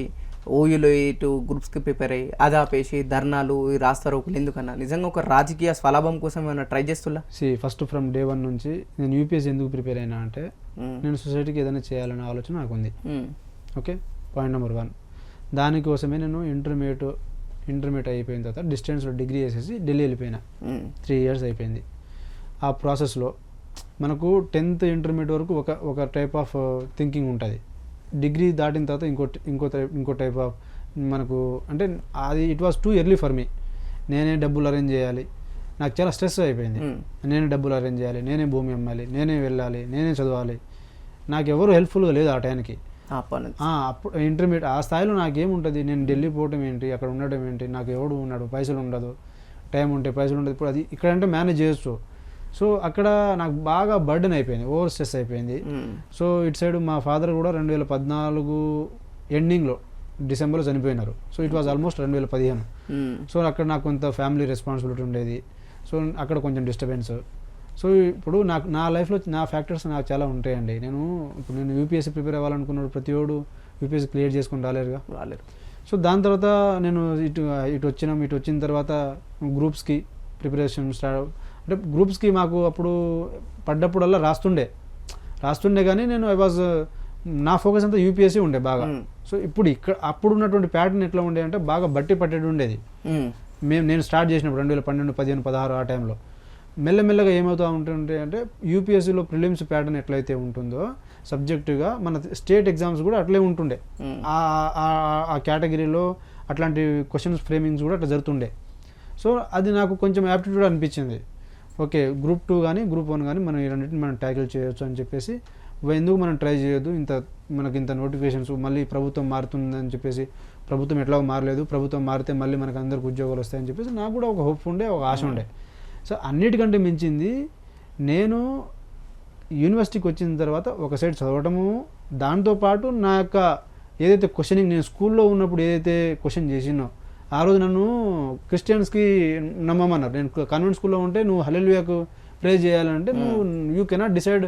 ఓయూలో ఇటు గ్రూప్స్కి ప్రిపేర్ అయ్యి అది ఆపేసి ధర్నాలు రాస్తారు ఎందుకన్నా? నిజంగా ఒక రాజకీయ స్వలాభం కోసం ఏమైనా ట్రై చేస్తున్నా? ఫస్ట్ ఫ్రమ్ డే 1 నుంచి నేను యూపీఎస్సీ ఎందుకు ప్రిపేర్ అయినా అంటే, నేను సొసైటీకి ఏదైనా చేయాలనే ఆలోచన నాకు ఉంది. Okay, point number 1. దానికోసమే నేను ఇంటర్మీడియట్ అయిపోయిన తర్వాత డిస్టెన్స్లో డిగ్రీ చేసేసి ఢిల్లీ వెళ్ళిపోయినా. 3 years అయిపోయింది. ఆ ప్రాసెస్లో మనకు 10th ఇంటర్మీడియట్ వరకు ఒక టైప్ ఆఫ్ థింకింగ్ ఉంటుంది. డిగ్రీ దాటిన తర్వాత ఇంకో టైప్ ఆఫ్ మనకు అంటే అది it was too early for me. నేనే డబ్బులు అరేంజ్ చేయాలి, నాకు చాలా స్ట్రెస్ అయిపోయింది. నేనే డబ్బులు అరేంజ్ చేయాలి, నేనే భూమి అమ్మాలి, నేనే వెళ్ళాలి, నేనే చదవాలి. నాకు ఎవరు హెల్ప్ఫుల్గా లేదు ఆ టైంకి. అప్పుడు ఇంటర్మీడియట్ ఆ స్థాయిలో నాకేముంటుంది, నేను ఢిల్లీ పోవటం ఏంటి, అక్కడ ఉండడం ఏంటి, నాకు ఎవడు ఉన్నాడు, పైసలు ఉండదు, టైం ఉంటే పైసలు ఉండదు. ఇప్పుడు అది ఇక్కడంటే మేనేజ్ చేయొచ్చు. సో అక్కడ నాకు బాగా బర్డెన్ అయిపోయింది, ఓవర్ స్ట్రెస్ అయిపోయింది. సో ఇటు సైడ్ మా ఫాదర్ కూడా 2014 ఎండింగ్లో డిసెంబర్లో చనిపోయినారు. So it was almost 2015. So అక్కడ నాకు కొంత ఫ్యామిలీ రెస్పాన్సిబిలిటీ ఉండేది. సో అక్కడ కొంచెం డిస్టర్బెన్స్. సో ఇప్పుడు నా లైఫ్లో నా ఫ్యాక్టర్స్ నాకు చాలా ఉంటాయండి. నేను యూపీఎస్సీ ప్రిపేర్ అవ్వాలనుకున్నాడు ప్రతి ఒడు యూపీఎస్సీ క్లియర్ చేసుకుని రాలేరు. సో దాని తర్వాత నేను ఇటు వచ్చిన తర్వాత గ్రూప్స్కి ప్రిపరేషన్ అంటే గ్రూప్స్కి మాకు అప్పుడు పడ్డప్పుడల్లా రాస్తుండే కానీ నేను నా ఫోకస్ అంతా యూపీఎస్సీ ఉండే బాగా. సో అప్పుడు ఉన్నటువంటి ప్యాటర్న్ ఎట్లా ఉండే అంటే బాగా బట్టి పట్టేది ఉండేది. నేను స్టార్ట్ చేసినప్పుడు 2012, 2015, 2016 ఆ టైంలో మెల్లమెల్లగా ఏమవుతూ ఉంటుంటే అంటే యూపీఎస్సీలో ప్రిలిమ్స్ ప్యాటర్న్ ఎట్లయితే ఉంటుందో సబ్జెక్టుగా మన స్టేట్ ఎగ్జామ్స్ కూడా అట్లే ఉంటుండే. ఆ కేటగిరీలో అట్లాంటి క్వశ్చన్స్ ఫ్రేమింగ్స్ కూడా అట్లా జరుగుతుండే. సో అది నాకు కొంచెం యాప్టిట్యూడ్ అనిపించింది. ఓకే, గ్రూప్ 2 కానీ గ్రూప్ 1 కానీ మనం ఈ రెండింటిని మనం ట్యాకిల్ చేయొచ్చు అని చెప్పేసి ఎందుకు మనం ట్రై చేయొద్దు, మనకి ఇంత నోటిఫికేషన్స్ మళ్ళీ ప్రభుత్వం మారుతుందని చెప్పేసి, ప్రభుత్వం ఎట్లాగో మారలేదు, ప్రభుత్వం మారితే మళ్ళీ మనకు అందరికి ఉద్యోగాలు వస్తాయని చెప్పేసి నాకు కూడా ఒక హోప్ ఉండే, ఒక ఆశ ఉండే. సో అన్నిటికంటే మించింది నేను యూనివర్సిటీకి వచ్చిన తర్వాత ఒక సైడ్ చదవటము, దాంతోపాటు నా యొక్క ఏదైతే క్వశ్చనింగ్ నేను స్కూల్లో ఉన్నప్పుడు ఏదైతే క్వశ్చన్ చేసినో ఆ రోజు నన్ను క్రిస్టియన్స్కి నమ్మమన్నారు. నేను కాన్వెంట్ స్కూల్లో ఉంటే నువ్వు హల్లెలూయాకు ప్రే చేయాలంటే నువ్వు you cannot decide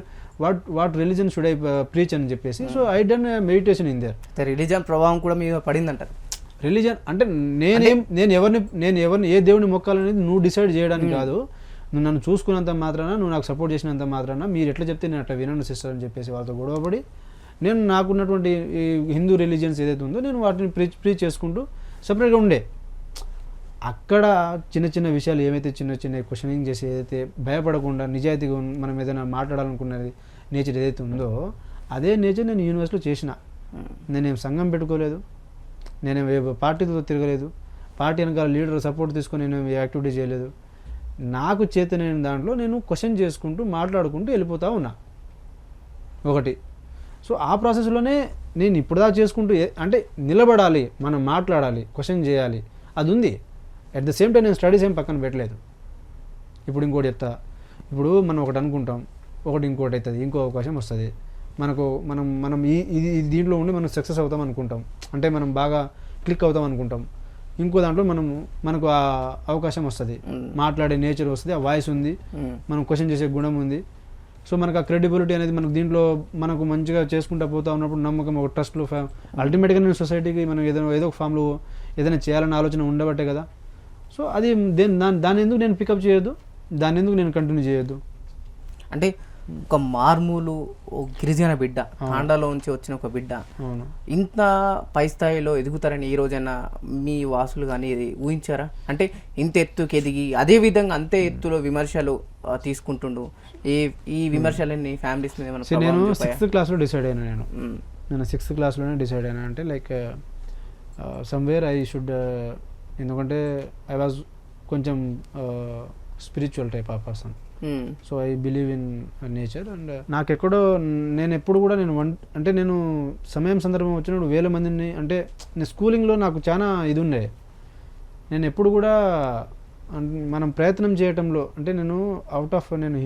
what religion should I preach అని చెప్పేసి. So I done meditation in there. Religion ప్రభావం కూడా మీద పడిందంటారు. రిలీజన్ అంటే నేను ఎవరిని ఏ దేవుని మొక్కాలనేది నువ్వు డిసైడ్ చేయడానికి కాదు. నువ్వు నన్ను చూసుకున్నంత మాత్రాన, నువ్వు నాకు సపోర్ట్ చేసినంత మాత్రాన మీరు ఎట్లా చెప్తే నేను అట్లా వినను సిస్టర్ అని చెప్పేసి వాళ్ళతో గొడవపడి నేను నాకున్నటువంటి ఈ హిందూ రిలీజియన్స్ ఏదైతే ఉందో నేను వాటిని ప్రీచ్ చేసుకుంటూ సపరేట్గా ఉండే. అక్కడ చిన్న చిన్న విషయాలు ఏమైతే చిన్న చిన్న క్వశ్చనింగ్ చేసి ఏదైతే భయపడకుండా నిజాయితీగా మనం ఏదైనా మాట్లాడాలనుకున్నది నేచర్ ఏదైతే ఉందో అదే నేచర్ నేను యూనివర్సిటీలో చేసిన. నేనేం సంఘం పెట్టుకోలేదు, నేనేం పార్టీతో తిరగలేదు, పార్టీ వెనకాల లీడర్ సపోర్ట్ తీసుకొని నేను యాక్టివిటీ చేయలేదు. నాకు చేతనైన దాంట్లో నేను క్వశ్చన్ చేసుకుంటూ మాట్లాడుకుంటూ వెళ్ళిపోతూ ఉన్నా ఒకటి. సో ఆ ప్రాసెస్లోనే నేను ఇప్పుడుదా చేసుకుంటూ అంటే నిలబడాలి, మనం మాట్లాడాలి, క్వశ్చన్ చేయాలి, అది ఉంది. అట్ ద సేమ్ టైం నేను స్టడీస్ ఏం పక్కన పెట్టలేదు. ఇప్పుడు ఇంకోటి చెప్తా, ఇప్పుడు మనం ఒకటి అనుకుంటాం, ఒకటి ఇంకోటి అవుతుంది, ఇంకో అవకాశం వస్తుంది మనకు. మనం ఇది దీంట్లో ఉండి మనం సక్సెస్ అవుతాం అనుకుంటాం, అంటే మనం బాగా క్లిక్ అవుతాం అనుకుంటాం. ఇంకో దాంట్లో మనకు ఆ అవకాశం వస్తుంది, మాట్లాడే నేచర్ వస్తుంది, ఆ వాయిస్ ఉంది, మనం క్వశ్చన్ చేసే గుణం ఉంది. సో మనకు ఆ క్రెడిబిలిటీ అనేది మనకు దీంట్లో మనకు మంచిగా చేసుకుంటూ పోతా ఉన్నప్పుడు నమ్మకం, ఒక ట్రస్ట్లో అల్టిమేట్గా నేను సొసైటీకి మనం ఏదో ఒక ఫామ్లో ఏదైనా చేయాలన్న ఆలోచన ఉండబట్టే కదా. సో అది దాన్ని ఎందుకు నేను పికప్ చేయొద్దు, దాన్ని ఎందుకు నేను కంటిన్యూ చేయొద్దు. అంటే ఒక మార్మూలు గిరిజన బిడ్డ, తాండాలో నుంచి వచ్చిన ఒక బిడ్డ ఇంత పై స్థాయిలో ఎదుగుతారని ఈ రోజైనా మీ వాసులు కానీ ఊహించారా? అంటే ఇంత ఎత్తుకి ఎదిగి అదే విధంగా అంతే ఎత్తులో విమర్శలు తీసుకుంటుండు, ఈ విమర్శలన్నీ ఫ్యామిలీస్ మీద నేను 6th క్లాస్లో డిసైడ్ అయినా. నేను 6th క్లాస్లోనే డిసైడ్ అయినా. అంటే లైక్ సమ్వేర్ ఐ షుడ్, ఎందుకంటే ఐ వాజ్ కొంచెం spiritual type of person. So I believe in nature. And నాకెక్కడో నేను ఎప్పుడు కూడా అంటే నేను సమయం సందర్భం వచ్చినప్పుడు వేల మందిని, అంటే నేను స్కూలింగ్లో నాకు చాలా ఇది ఉండే. నేను ఎప్పుడు కూడా మనం ప్రయత్నం చేయటంలో, అంటే నేను నేను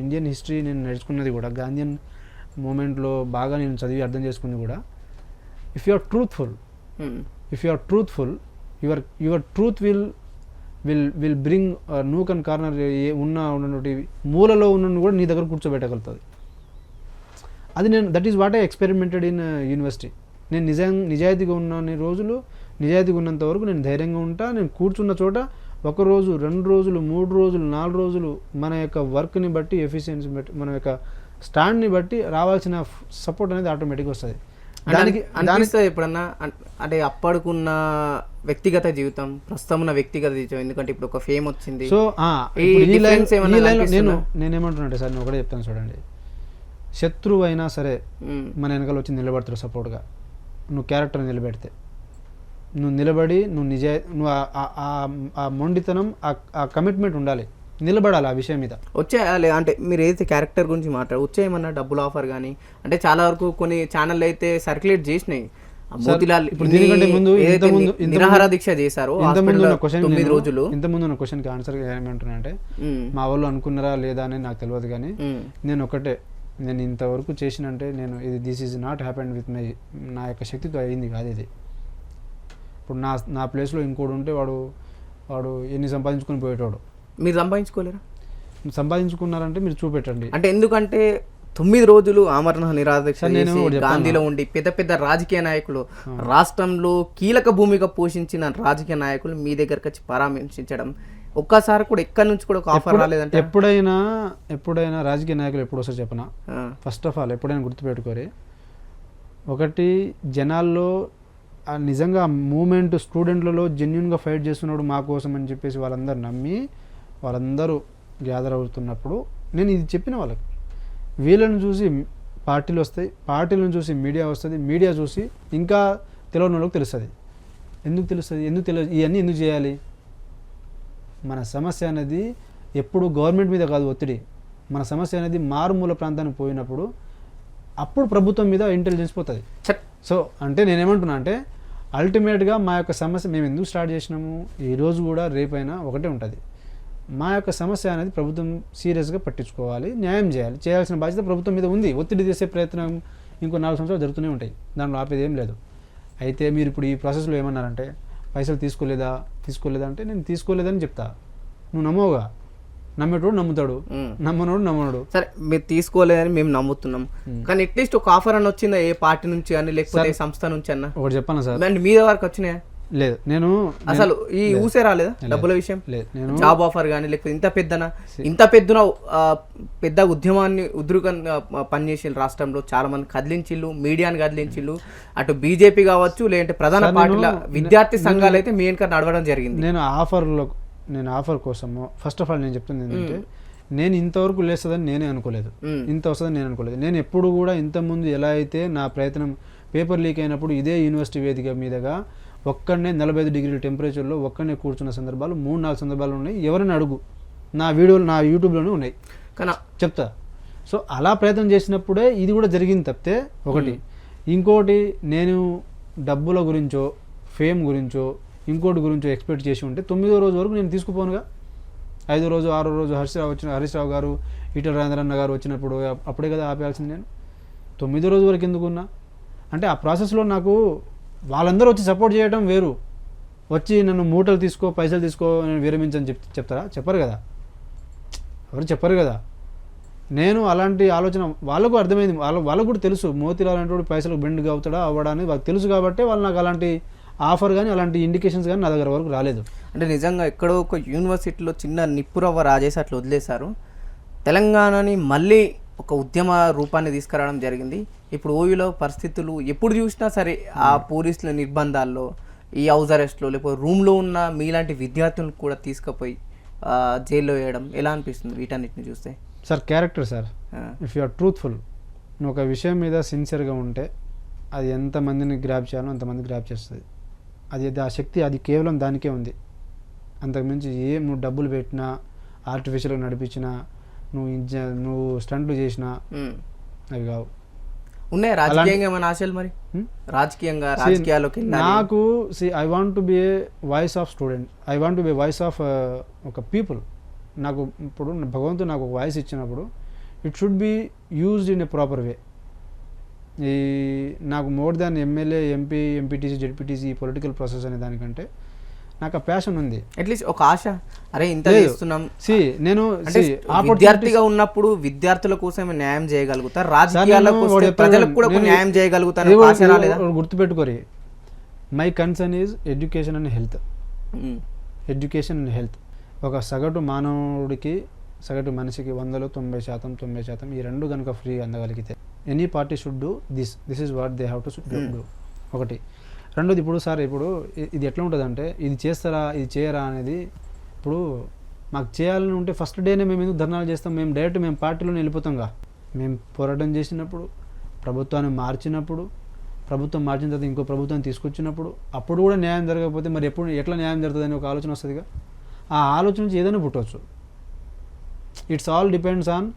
ఇండియన్ హిస్టరీ నేను నేర్చుకున్నది కూడా, గాంధీయన్ మూమెంట్లో బాగా నేను చదివి అర్థం చేసుకుంది కూడా, if you are truthful your truth will bring nook and corner ఉన్నటువంటి మూలలో ఉన్న కూడా నీ దగ్గర కూర్చోబెట్టగలుగుతుంది. అది that is what I experimented in university. నేను నిజాయితీగా ఉన్న రోజులు, నిజాయితీగా ఉన్నంత వరకు నేను ధైర్యంగా ఉంటా. నేను కూర్చున్న చోట 1 రోజు 2 రోజులు 3 రోజులు 4 రోజులు మన యొక్క వర్క్ని బట్టి, ఎఫిషియన్సీ బట్టి, మన యొక్క స్టాండ్ని బట్టి రావాల్సిన సపోర్ట్ అనేది ఆటోమేటిక్గా వస్తుంది. దానికి ఎప్పుడన్నా అంటే అప్పటికున్న వ్యక్తిగత జీవితం, ప్రస్తుతం ఉన్న వ్యక్తిగత జీవితం, ఎందుకంటే ఇప్పుడు ఒక ఫేమ్ వచ్చింది. సో నేనేమంటున్నా సార్, నేను ఒకటే చెప్తాను చూడండి, శత్రువు అయినా సరే మన వెనకాల వచ్చి నిలబడతారు సపోర్ట్గా. నువ్వు క్యారెక్టర్ నిలబెడితే, నువ్వు నిలబడి నువ్వు ఆ మొండితనం, ఆ కమిట్మెంట్ ఉండాలి, నిలబడాలి ఆ విషయం మీద. వచ్చేయాలి. అంటే మీరు ఏదైతే క్యారెక్టర్ గురించి వచ్చేయమన్నా డబ్బుల ఆఫర్ కానీ, అంటే చాలా వరకు కొన్ని ఛానళ్ళు అయితే సర్క్యులేట్ చేసినాయి. మోతిలాల్ నిరాహార దీక్ష చేశారు 9 రోజులు. ఇంతకుముందు ఉన్న క్వశ్చన్కి ఆన్సర్ ఏమంటున్నా అంటే, మా వాళ్ళు అనుకున్నారా లేదా అని నాకు తెలియదు, కానీ నేను ఇంతవరకు చేసినంటే this is not happened with my, నా యొక్క శక్తితో అయింది కాదు ఇది. ఇప్పుడు నా ప్లేస్లో ఇంకోటి ఉంటే వాడు ఎన్ని సంపాదించుకొని పోయేటోడు. మీరు సంపాదించుకోలేరా? సంపాదించుకున్నారంటే మీరు చూపెట్టండి. అంటే ఎందుకంటే 9 రోజులు ఆమరణ నిరాదీక్ష గాంధీలో ఉండి పెద్ద పెద్ద రాజకీయ నాయకులు, రాష్ట్రంలో కీలక భూమిక పోషించిన రాజకీయ నాయకులు మీ దగ్గరకు వచ్చి పరామర్శించడం, ఒక్కసారి కూడా ఎక్కడి నుంచి కూడా ఒక ఆఫర్ రాలేదంటే? ఎప్పుడైనా రాజకీయ నాయకులు ఎప్పుడు వస్తారు చెప్పనా? ఫస్ట్ ఆఫ్ ఆల్ ఎప్పుడైనా గుర్తుపెట్టుకోరి, ఒకటి జనాల్లో నిజంగా మూమెంట్, స్టూడెంట్లలో జెన్యున్గా ఫైట్ చేస్తున్నాడు మా కోసం అని చెప్పేసి వాళ్ళందరూ నమ్మి వాళ్ళందరూ గ్యాదర్ అవుతున్నప్పుడు నేను ఇది చెప్పిన వాళ్ళకి, వీళ్ళని చూసి పార్టీలు వస్తాయి, పార్టీలను చూసి మీడియా వస్తుంది, మీడియా చూసి ఇంకా తెలియని వాళ్ళకి తెలుస్తుంది. ఎందుకు తెలుస్తుంది? ఇవన్నీ ఎందుకు చేయాలి? మన సమస్య అనేది ఎప్పుడు గవర్నమెంట్ మీద కాదు ఒత్తిడి, మన సమస్య అనేది మారుమూల ప్రాంతానికి పోయినప్పుడు అప్పుడు ప్రభుత్వం మీద ఇంటెలిజెన్స్ పోతుంది. సో అంటే నేనేమంటున్నా అంటే అల్టిమేట్గా మా యొక్క సమస్య మేము ఎందుకు స్టార్ట్ చేసినాము, ఈరోజు కూడా రేపైనా ఒకటే ఉంటుంది. మా యొక్క సమస్య అనేది ప్రభుత్వం సీరియస్గా పట్టించుకోవాలి, న్యాయం చేయాలి, చేయాల్సిన బాధ్యత ప్రభుత్వం మీద ఉంది. ఒత్తిడి చేసే ప్రయత్నం ఇంకో 4 సంవత్సరాలు జరుగుతూనే ఉంటాయి, దాంట్లో ఆపేది ఏం లేదు. అయితే మీరు ఇప్పుడు ఈ ప్రాసెస్లో ఏమన్నారంటే పైసలు తీసుకోలేదా అంటే నేను తీసుకోలేదని చెప్తా, నువ్వు నమ్మవుగా, నమ్మేటోడు నమ్ముతాడు, నమ్మనోడు నమ్మనోడు. సరే మీరు తీసుకోలేదని మేము నమ్ముతున్నాం, కానీ అట్లీస్ట్ ఒక ఆఫర్ అని వచ్చిందా ఏ పార్టీ నుంచి అని లేకపోతే ఏ సంస్థ నుంచి అన్న? ఒకటి చెప్పాను సార్, మీద వరకు వచ్చినాయా? లేదు. నేను అసలు ఈ ఊసే రాలేదా డబ్బుల విషయం? లేదు. నేను జాబ్ ఆఫర్ కానీ లేకపోతే ఇంత పెద్ద ఉద్యమాన్ని ఉద్రికంగా పనిచేసిన రాష్ట్రంలో చాలా మంది కదిలించిళ్ళు, మీడియాని కదిలించిళ్ళు, అటు బీజేపీ కావచ్చు లేదంటే ప్రధాన పార్టీల విద్యార్థి సంఘాలు అయితే మీ వెనక నడవడం జరిగింది. నేను ఆఫర్ కోసము ఫస్ట్ ఆఫ్ ఆల్ నేను చెప్తుంది ఏంటంటే నేను ఇంతవరకు లేస్తుందని నేనే అనుకోలేదు, ఇంత వస్తుందని నేను అనుకోలేదు. నేను ఎప్పుడు కూడా ఇంతకుముందు ఎలా అయితే నా ప్రయత్నం పేపర్ లీక్ అయినప్పుడు ఇదే యూనివర్సిటీ వేదిక మీదగా ఒక్కడనే 45 డిగ్రీల టెంపరేచర్లో ఒక్కడనే కూర్చున్న సందర్భాలు 3-4 సందర్భాలు ఉన్నాయి. ఎవరైనా అడుగు, నా వీడియోలు నా యూట్యూబ్లోనే ఉన్నాయి, కానీ చెప్తా. సో అలా ప్రయత్నం చేసినప్పుడే ఇది కూడా జరిగింది తప్పితే ఒకటి. ఇంకోటి నేను డబ్బుల గురించో ఫేమ్ గురించో ఇంకోటి గురించో ఎక్స్పెక్ట్ చేసి ఉంటే 9వ రోజు వరకు నేను తీసుకుపోనుగా. 5వ రోజు 6వ రోజు హరీష్ రావు గారు, ఈటెల రాజేంద్రన్న గారు వచ్చినప్పుడు అప్పుడే కదా ఆపేయాల్సింది. నేను 9వ రోజు వరకు ఎందుకున్నా అంటే ఆ ప్రాసెస్లో నాకు వాళ్ళందరూ వచ్చి సపోర్ట్ చేయడం వేరు, వచ్చి నన్ను మూటలు తీసుకో పైసలు తీసుకో నేను విరమించని చెప్తారా? చెప్పరు కదా, ఎవరు చెప్పరు కదా. నేను అలాంటి ఆలోచన వాళ్ళకు అర్థమైంది, వాళ్ళకు కూడా తెలుసు మోతీలాల్ అంటే పైసలకు బెండ్ అవుతాడా అవ్వడా అనేది వాళ్ళకి తెలుసు, కాబట్టి వాళ్ళు నాకు అలాంటి ఆఫర్ కానీ అలాంటి ఇండికేషన్స్ కానీ నా దగ్గర వరకు రాలేదు. అంటే నిజంగా ఎక్కడో ఒక యూనివర్సిటీలో చిన్న నిప్పురవ్వ రాజేసి అట్లా వదిలేశారు, తెలంగాణని మళ్ళీ ఒక ఉద్యమ రూపాన్ని తీసుకురావడం జరిగింది. ఇప్పుడు ఓయూలో పరిస్థితులు ఎప్పుడు చూసినా సరే ఆ పోలీసుల నిర్బంధాల్లో, ఈ హౌస్ అరెస్ట్లో లేకపోతే రూమ్లో ఉన్న మీలాంటి విద్యార్థులను కూడా తీసుకుపోయి జైల్లో వేయడం ఎలా అనిపిస్తుంది వీటన్నిటిని చూస్తే? Sir character sir, if you are truthful, నువ్వు ఒక విషయం మీద సిన్సియర్గా ఉంటే అది ఎంతమందిని గ్రాప్ చేయాలో అంతమంది గ్రాప్ చేస్తుంది. ఆ శక్తి అది కేవలం దానికే ఉంది, అంతకుమించి నువ్వు డబ్బులు పెట్టినా ఆర్టిఫిషియల్గా నడిపించినా నువ్వు స్టంట్లు చేసినా అవి కావు. ఉన్నాయి రాజకీయంగా ఏమైనా ఆశలు మరి? రాజకీయాల్లోకి నాకు I want to be A voice of student, I want to be voice of ఒక పీపుల్. నాకు ఇప్పుడు భగవంతుడు నాకు ఒక వాయిస్ ఇచ్చినప్పుడు it should be used in a proper way. ఈ నాకు more than MLA MP MPTC ZPTC ఈ పొలిటికల్ ప్రాసెస్ అనే దానికంటే నాకు ఆ ప్యాషన్ ఉంది, అట్లీస్ట్ ఒక ఆశ. అరే ఇంత చేస్తున్నాం, నేను విద్యార్థిగా ఉన్నప్పుడు విద్యార్థుల కోసం న్యాయం చేయగలుగుతారు, రాజకీయాలకు ప్రజలకు కూడా న్యాయం చేయగలుగుతారు. గుర్తుపెట్టుకోరి, my concern is education and health. Education and health ఒక సగటు మానవుడికి, సగటు మనిషికి 100లో 90% ఈ రెండు కనుక ఫ్రీ అందగలిగితే any party should do this is what they have to do. ఒకటి. రెండోది, ఇప్పుడు సార్ ఇప్పుడు ఇది ఎట్లా ఉంటుంది అంటే ఇది చేస్తారా ఇది చేయరా అనేది, ఇప్పుడు మాకు చేయాలని ఉంటే ఫస్ట్ డేనే మేము ఎందుకు ధర్నాలు చేస్తాం? మేము డైరెక్ట్ మేము పార్టీలోనే వెళ్ళిపోతాంగా. మేము పోరాటం చేసినప్పుడు, ప్రభుత్వాన్ని మార్చినప్పుడు, ప్రభుత్వం మార్చిన తర్వాత ఇంకో ప్రభుత్వాన్ని తీసుకొచ్చినప్పుడు, అప్పుడు కూడా న్యాయం జరగకపోతే మరి ఎట్లా న్యాయం జరుగుతుందని ఒక ఆలోచన వస్తుందిగా. ఆ ఆలోచన నుంచి ఏదైనా పుట్టవచ్చు. ఇట్స్ ఆల్ డిపెండ్స్ ఆన్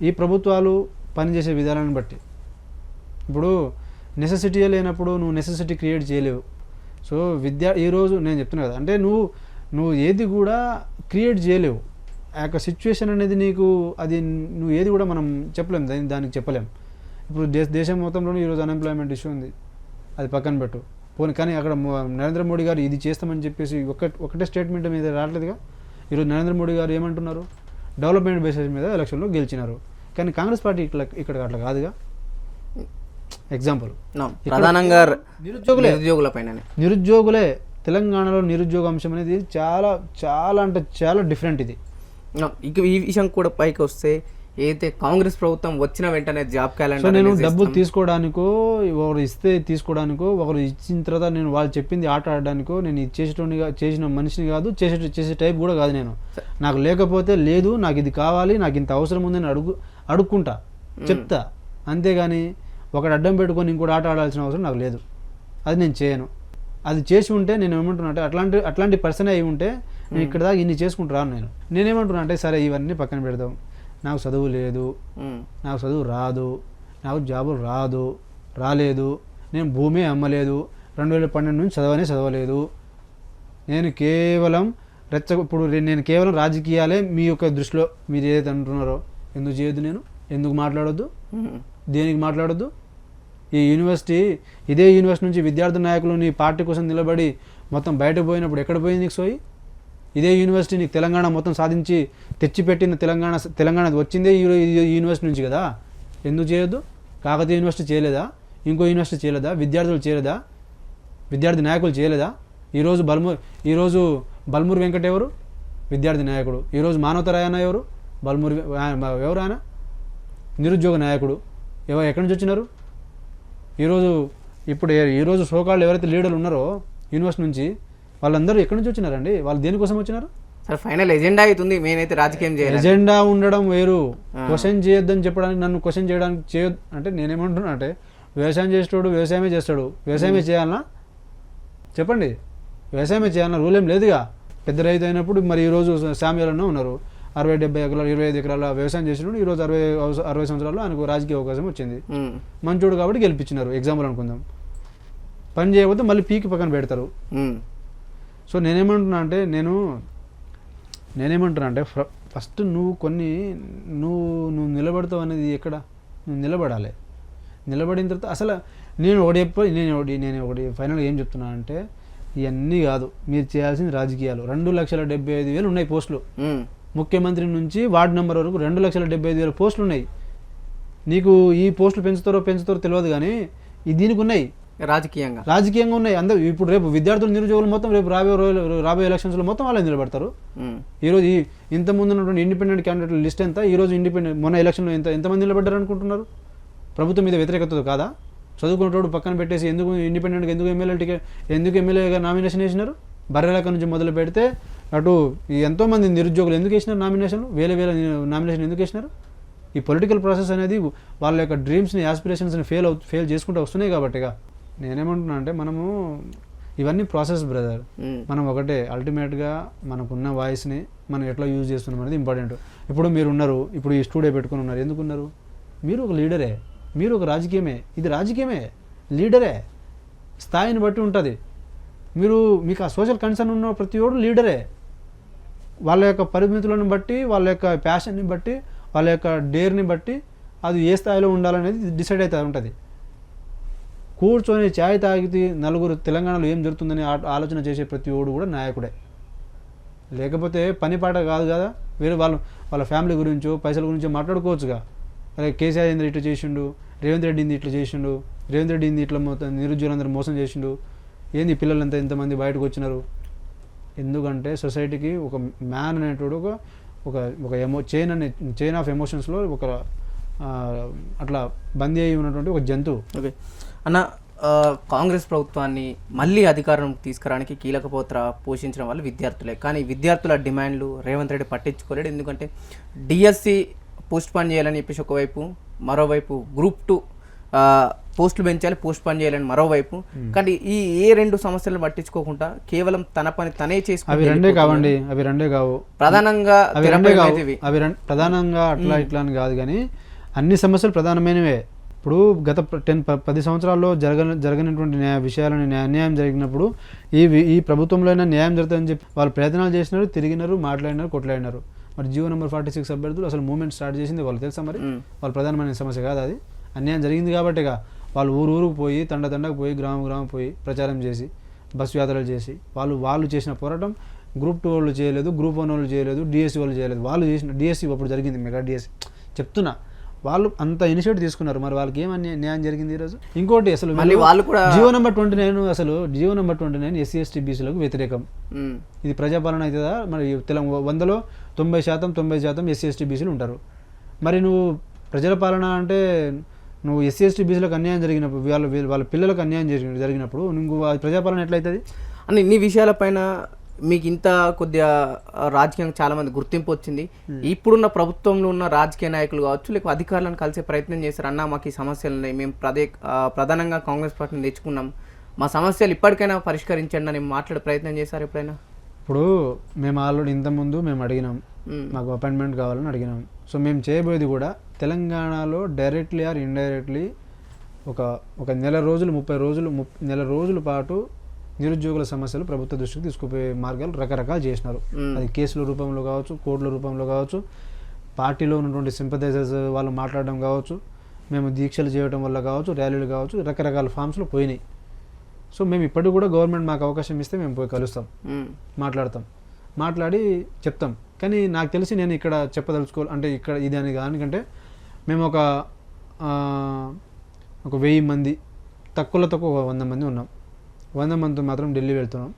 ఈ ప్రభుత్వాలు పనిచేసే విధానాన్ని బట్టి. ఇప్పుడు నెసెసిటీ లేనప్పుడు నువ్వు నెసెసిటీ క్రియేట్ చేయలేవు. సో ఈరోజు నేను చెప్తున్నా కదా, అంటే నువ్వు ఏది కూడా క్రియేట్ చేయలేవు. ఆ యొక్క సిచ్యువేషన్ అనేది నీకు అది నువ్వు ఏది కూడా మనం చెప్పలేం, దానికి చెప్పలేం. ఇప్పుడు దేశం మొత్తంలోనే ఈరోజు అన్ఎంప్లాయ్మెంట్ ఇష్యూ ఉంది, అది పక్కన పెట్టు పోనీ. కానీ అక్కడ నరేంద్ర మోడీ గారు ఇది చేస్తామని చెప్పేసి ఒకటే స్టేట్మెంట్ మీద రావట్లేదుగా. ఈరోజు నరేంద్ర మోడీ గారు ఏమంటున్నారు? డెవలప్మెంట్ బేసిస్ మీద ఎలక్షన్లో గెలిచినారు. కానీ కాంగ్రెస్ పార్టీ ఇక్కడ అట్లా కాదుగా. ఎగ్జాంపుల్ ప్రధానంగా నిరుద్యోగులే తెలంగాణలో నిరుద్యోగ అంశం అనేది చాలా చాలా అంటే చాలా డిఫరెంట్. ఇది ఈ విషయం కూడా పైకి వస్తే ఏదైతే కాంగ్రెస్ ప్రభుత్వం వచ్చిన వెంటనే జాబ్ క్యాలెండర్, నేను డబ్బులు తీసుకోవడానికో ఒకరు ఇస్తే తీసుకోవడానికో, ఒకరు ఇచ్చిన తర్వాత నేను వాళ్ళు చెప్పింది ఆట ఆడడానికో నేను ఇది చేసిన మనిషిని కాదు, చేసే టైప్ కూడా కాదు. నేను నాకు లేకపోతే లేదు, నాకు ఇది కావాలి, నాకు ఇంత అవసరం ఉందని అడుక్కుంటా, చెప్తా. అంతేగాని ఒకటి అడ్డం పెట్టుకొని ఇంకోటి ఆట ఆడాల్సిన అవసరం నాకు లేదు. అది నేను చేయను. అది చేసి ఉంటే నేను ఏమంటున్నా అంటే అట్లాంటి పర్సన్ అయి ఉంటే నేను ఇక్కడ దాకా ఇన్ని చేసుకుంటూ రాను నేనేమంటున్నా అంటే సరే ఇవన్నీ పక్కన పెడదాం, నాకు చదువు లేదు, నాకు చదువు రాదు, నాకు జాబులు రాలేదు, నేను భూమి అమ్మలేదు, 2012 నుంచి చదవలేదు, నేను కేవలం ఇప్పుడు నేను కేవలం రాజకీయాలే మీ యొక్క దృష్టిలో మీరు ఏదైతే అంటున్నారో ఎందుకు చేయొద్దు, నేను ఎందుకు మాట్లాడొద్దు, దేనికి మాట్లాడొద్దు? ఇదే యూనివర్సిటీ నుంచి విద్యార్థి నాయకులు నీ పార్టీ కోసం నిలబడి మొత్తం బయటకు పోయినప్పుడు ఎక్కడ పోయింది నీకు సోయి? ఇదే యూనివర్సిటీ నీకు తెలంగాణ మొత్తం సాధించి తెచ్చిపెట్టిన తెలంగాణ వచ్చిందే ఈ యూనివర్సిటీ నుంచి కదా, ఎందుకు చేయొద్దు? కాకతీయ యూనివర్సిటీ చేయలేదా? ఇంకో యూనివర్సిటీ చేయలేదా? విద్యార్థులు చేయలేదా? విద్యార్థి నాయకులు చేయలేదా? ఈరోజు బల్మూరు వెంకట ఎవరు? విద్యార్థి నాయకుడు. ఈరోజు మానవతరాయన ఎవరు? ఎవరు ఆయన? నిరుద్యోగ నాయకుడు. ఎక్కడి నుంచి వచ్చినారు? ఈరోజు సోకాళ్ళు ఎవరైతే లీడర్లు ఉన్నారో యూనివర్సిటీ నుంచి వాళ్ళందరూ ఎక్కడి నుంచి వచ్చినారండి? వాళ్ళు దేనికోసం వచ్చినారు? సార్ ఫైనల్ ఎజెండా అవుతుంది, నేనైతే రాజకీయం చేయాలి. ఎజెండా ఉండడం వేరు, క్వశ్చన్ చేయొద్దని చెప్పడానికి నన్ను క్వశ్చన్ చేయడానికి చేయొద్దు అంటే నేనేమంటున్నా అంటే వ్యవసాయం చేసేటోడు వ్యవసాయమే చేస్తాడు, వ్యవసాయమే చేయాలన్నా చెప్పండి? వ్యవసాయమే చేయాలన్నా రూల్ ఏం లేదుగా. పెద్ద రైతు అయినప్పుడు మరి ఈరోజు శామ్యాలన్నా ఉన్నారు, 60-70 ఎకరాలు 25 ఎకరాల వ్యవసాయం చేసినప్పుడు ఈరోజు 60 సంవత్సరాల్లో ఆయనకు రాజకీయ అవకాశం వచ్చింది, మంచోడు కాబట్టి గెలిపించినారు ఎగ్జాంపుల్ అనుకుందాం. పని చేయకపోతే మళ్ళీ పీకి పక్కన పెడతారు. సో నేనేమంటున్నా అంటే ఫస్ట్ నువ్వు నిలబడతావు అనేది ఎక్కడ? నువ్వు నిలబడిన తర్వాత అసలు నేను ఒకటి ఫైనల్గా ఏం చెప్తున్నా అంటే ఇవన్నీ కాదు, మీరు చేయాల్సింది రాజకీయాలు. 2,75,000 ఉన్నాయి పోస్టులు, ముఖ్యమంత్రి నుంచి వార్డు నెంబర్ వరకు 2,75,000 పోస్టులు ఉన్నాయి. నీకు ఈ పోస్టులు పెంచుతారో తెలియదు కానీ దీనికి ఉన్నాయి, రాజకీయంగా ఉన్నాయి. అందరూ ఇప్పుడు రేపు విద్యార్థులు నిరుద్యోగులు మొత్తం రేపు రాబోయే ఎలక్షన్స్లో మొత్తం వాళ్ళే నిలబడతారు. ఈరోజు ఇంతకుముందు ఉన్నటువంటి ఇండిపెండెంట్ క్యాండిడేట్ల లిస్ట్ ఎంత, ఈరోజు మొన్న ఎలక్షన్లో ఎంతమంది నిలబడ్డారు అనుకుంటున్నారు? ప్రభుత్వం మీద వ్యతిరేకత కాదా? చదువుకునేటోడు పక్కన పెట్టేసి ఎందుకు ఇండిపెండెంట్గా ఎందుకు ఎమ్మెల్యేగా నామినేషన్ వేసినారు? బర్రెలక నుంచి మొదలు పెడితే అటు ఎంతోమంది నిరుద్యోగులు ఎందుకు వేసినారు నామినేషన్లు? వేల నామినేషన్ ఎందుకు వేసినారు? ఈ పొలిటికల్ ప్రాసెస్ అనేది వాళ్ళ యొక్క డ్రీమ్స్ని యాస్పిరేషన్స్ని ఫెయిల్ చేసుకుంటూ వస్తున్నాయి కాబట్టిగా నేనేమంటున్నా అంటే మనము ఇవన్నీ ప్రాసెస్ బ్రదర్. మనం ఒకటే అల్టిమేట్గా మనకున్న వాయిస్ని మనం ఎట్లా యూజ్ చేస్తున్నాం అనేది ఇంపార్టెంట్. ఇప్పుడు మీరు ఉన్నారు, ఇప్పుడు ఈ స్టూడియో పెట్టుకుని ఉన్నారు, ఎందుకున్నారు? మీరు ఒక లీడరే, మీరు ఒక రాజకీయమే, ఇది రాజకీయమే, లీడరే, స్థాయిని బట్టి ఉంటుంది. మీకు ఆ సోషల్ కన్సర్న్ ఉన్న ప్రతి ఒక్కరు లీడరే. వాళ్ళ యొక్క పరిమితులను బట్టి, వాళ్ళ యొక్క ప్యాషన్ని బట్టి, వాళ్ళ యొక్క డేర్ని బట్టి అది ఏ స్థాయిలో ఉండాలనేది డిసైడ్ అవుతూ ఉంటుంది. కూర్చొని ఛాయ్ తాగితే నలుగురు తెలంగాణలో ఏం జరుగుతుందని ఆలోచన చేసే ప్రతి ఓడు కూడా నాయకుడే. లేకపోతే పని పాట కాదు కదా, వేరే వాళ్ళ ఫ్యామిలీ గురించో పైసల గురించో మాట్లాడుకోవచ్చుగా. అరే కేసీఆర్ ఏంది ఇట్లా చేసిండు, రేవంత్ రెడ్డి ఇంది ఇట్లా చేసిండు, రేవంత్ రెడ్డి ఇంది ఇట్లా నిరుద్యోగులందరూ మోసం చేసిండు, ఏంది పిల్లలంతా ఇంతమంది బయటకు వచ్చినారు? ఎందుకంటే సొసైటీకి ఒక మ్యాన్ అనేటోడు ఒక చైన్ ఆఫ్ ఎమోషన్స్లో అట్లా బందీ అయి ఉన్నటువంటి ఒక జంతువు. ఓకే అన్న, కాంగ్రెస్ ప్రభుత్వాన్ని మళ్ళీ అధికారం తీసుకురావడానికి కీలక పాత్ర పోషించిన వాళ్ళు విద్యార్థులే. కానీ విద్యార్థుల డిమాండ్లు రేవంత్ రెడ్డి పట్టించుకోలేడు. ఎందుకంటే డిఎస్సి పోస్ట్ పోన్ చేయాలని చెప్పేసి ఒకవైపు, మరోవైపు గ్రూప్ 2 పోస్టులు పెంచాలి, పోస్ట్ పోన్ చేయాలని మరోవైపు. కానీ ఈ రెండు సమస్యలను పట్టించుకోకుండా కేవలం తన పని తనే చేసుకుంటే అవి రెండే కావు ప్రధానంగా అట్లా ఇట్లా అని కాదు, కానీ అన్ని సమస్యలు ప్రధానమైనవే. ఇప్పుడు గత 10 సంవత్సరాల్లో జరగనటువంటి విషయాలని అన్యాయం జరిగినప్పుడు ఈ ప్రభుత్వంలో న్యాయం జరుగుతుందని చెప్పి వాళ్ళు ప్రయత్నాలు చేసినారు, తిరిగినారు, మాట్లాడినారు, కొట్లాడినారు. మరి జీవో నెంబర్ 46 అభ్యర్థులు అసలు మూవ్మెంట్ స్టార్ట్ చేసింది వాళ్ళు తెలుసా? మరి వాళ్ళు ప్రధానమైన సమస్య కాదు అది. అన్యాయం జరిగింది కాబట్టిగా వాళ్ళు ఊరుకు పోయి తండకు పోయి గ్రామం పోయి ప్రచారం చేసి బస్సు యాత్రలు చేసి వాళ్ళు చేసిన పోరాటం గ్రూప్ 2 వాళ్ళు చేయలేదు, గ్రూప్ 1 వాళ్ళు చేయలేదు, డిఎస్సి వాళ్ళు చేయలేదు. వాళ్ళు చేసిన డిఎస్సి అప్పుడు జరిగింది, మెగా డిఎస్సి చెప్తున్నా. వాళ్ళు అంత ఇనిషియేటివ్ తీసుకున్నారు. మరి వాళ్ళకి న్యాయం జరిగింది ఈరోజు? ఇంకోటి అసలు వాళ్ళు కూడా జీవో నెంబర్ 29 ఎస్సీ ఎస్టీ బీసీలకు వ్యతిరేకం. ఇది ప్రజాపాలన అవుతుందా? మరి 100లో 90% ఎస్సీ ఎస్టీ బీసీలు ఉంటారు. మరి నువ్వు ప్రజల పాలన అంటే నువ్వు ఎస్సీ ఎస్టీ బీసీలకు అన్యాయం జరిగినప్పుడు, వాళ్ళ పిల్లలకు అన్యాయం జరిగినప్పుడు నువ్వు ప్రజాపాలన ఎట్లయితుంది? అని ఇన్ని విషయాలపైన మీకు ఇంత కొద్దిగా రాజకీయంగా చాలా మంది గుర్తింపు వచ్చింది. ఇప్పుడున్న ప్రభుత్వంలో ఉన్న రాజకీయ నాయకులు కావచ్చు, లేకపోతే అధికారులను కలిసే ప్రయత్నం చేశారు. అన్న మాకు ఈ సమస్యలు ఉన్నాయి, మేము ప్రధానంగా కాంగ్రెస్ పార్టీని తెచ్చుకున్నాం, మా సమస్యలు ఇప్పటికైనా పరిష్కరించండి అని మాట్లాడే ప్రయత్నం చేశారు ఎప్పుడైనా? ఇప్పుడు మేము ఆల్రెడీ ఇంతకుముందు మేము అడిగినాం, మాకు అపాయింట్మెంట్ కావాలని అడిగినాం. సో మేము చేయబోయేది కూడా తెలంగాణలో డైరెక్ట్లీ ఆర్ ఇండైరెక్ట్లీ ఒక నెల రోజుల పాటు నిరుద్యోగుల సమస్యలు ప్రభుత్వ దృష్టికి తీసుకుపోయే మార్గాలు రకరకాలు చేసినారు. అది కేసుల రూపంలో కావచ్చు, కోర్టుల రూపంలో కావచ్చు, పార్టీలో ఉన్నటువంటి సింపథైజర్స్ వాళ్ళు మాట్లాడడం కావచ్చు, మేము దీక్షలు చేయడం వల్ల కావచ్చు, ర్యాలీలు కావచ్చు, రకరకాల ఫామ్స్లో పోయినాయి. సో మేము ఇప్పటికి కూడా గవర్నమెంట్ మాకు అవకాశం ఇస్తే మేము పోయి కలుస్తాం, మాట్లాడి చెప్తాం. కానీ నాకు తెలిసి నేను ఇక్కడ చెప్పదలుచుకోవాలి అంటే ఇక్కడ ఇది అని దానికంటే మేము ఒక 1000 మంది తక్కువ 100 మంది ఉన్నాం. 100 మందితో మాత్రం ఢిల్లీ వెళ్తున్నాం.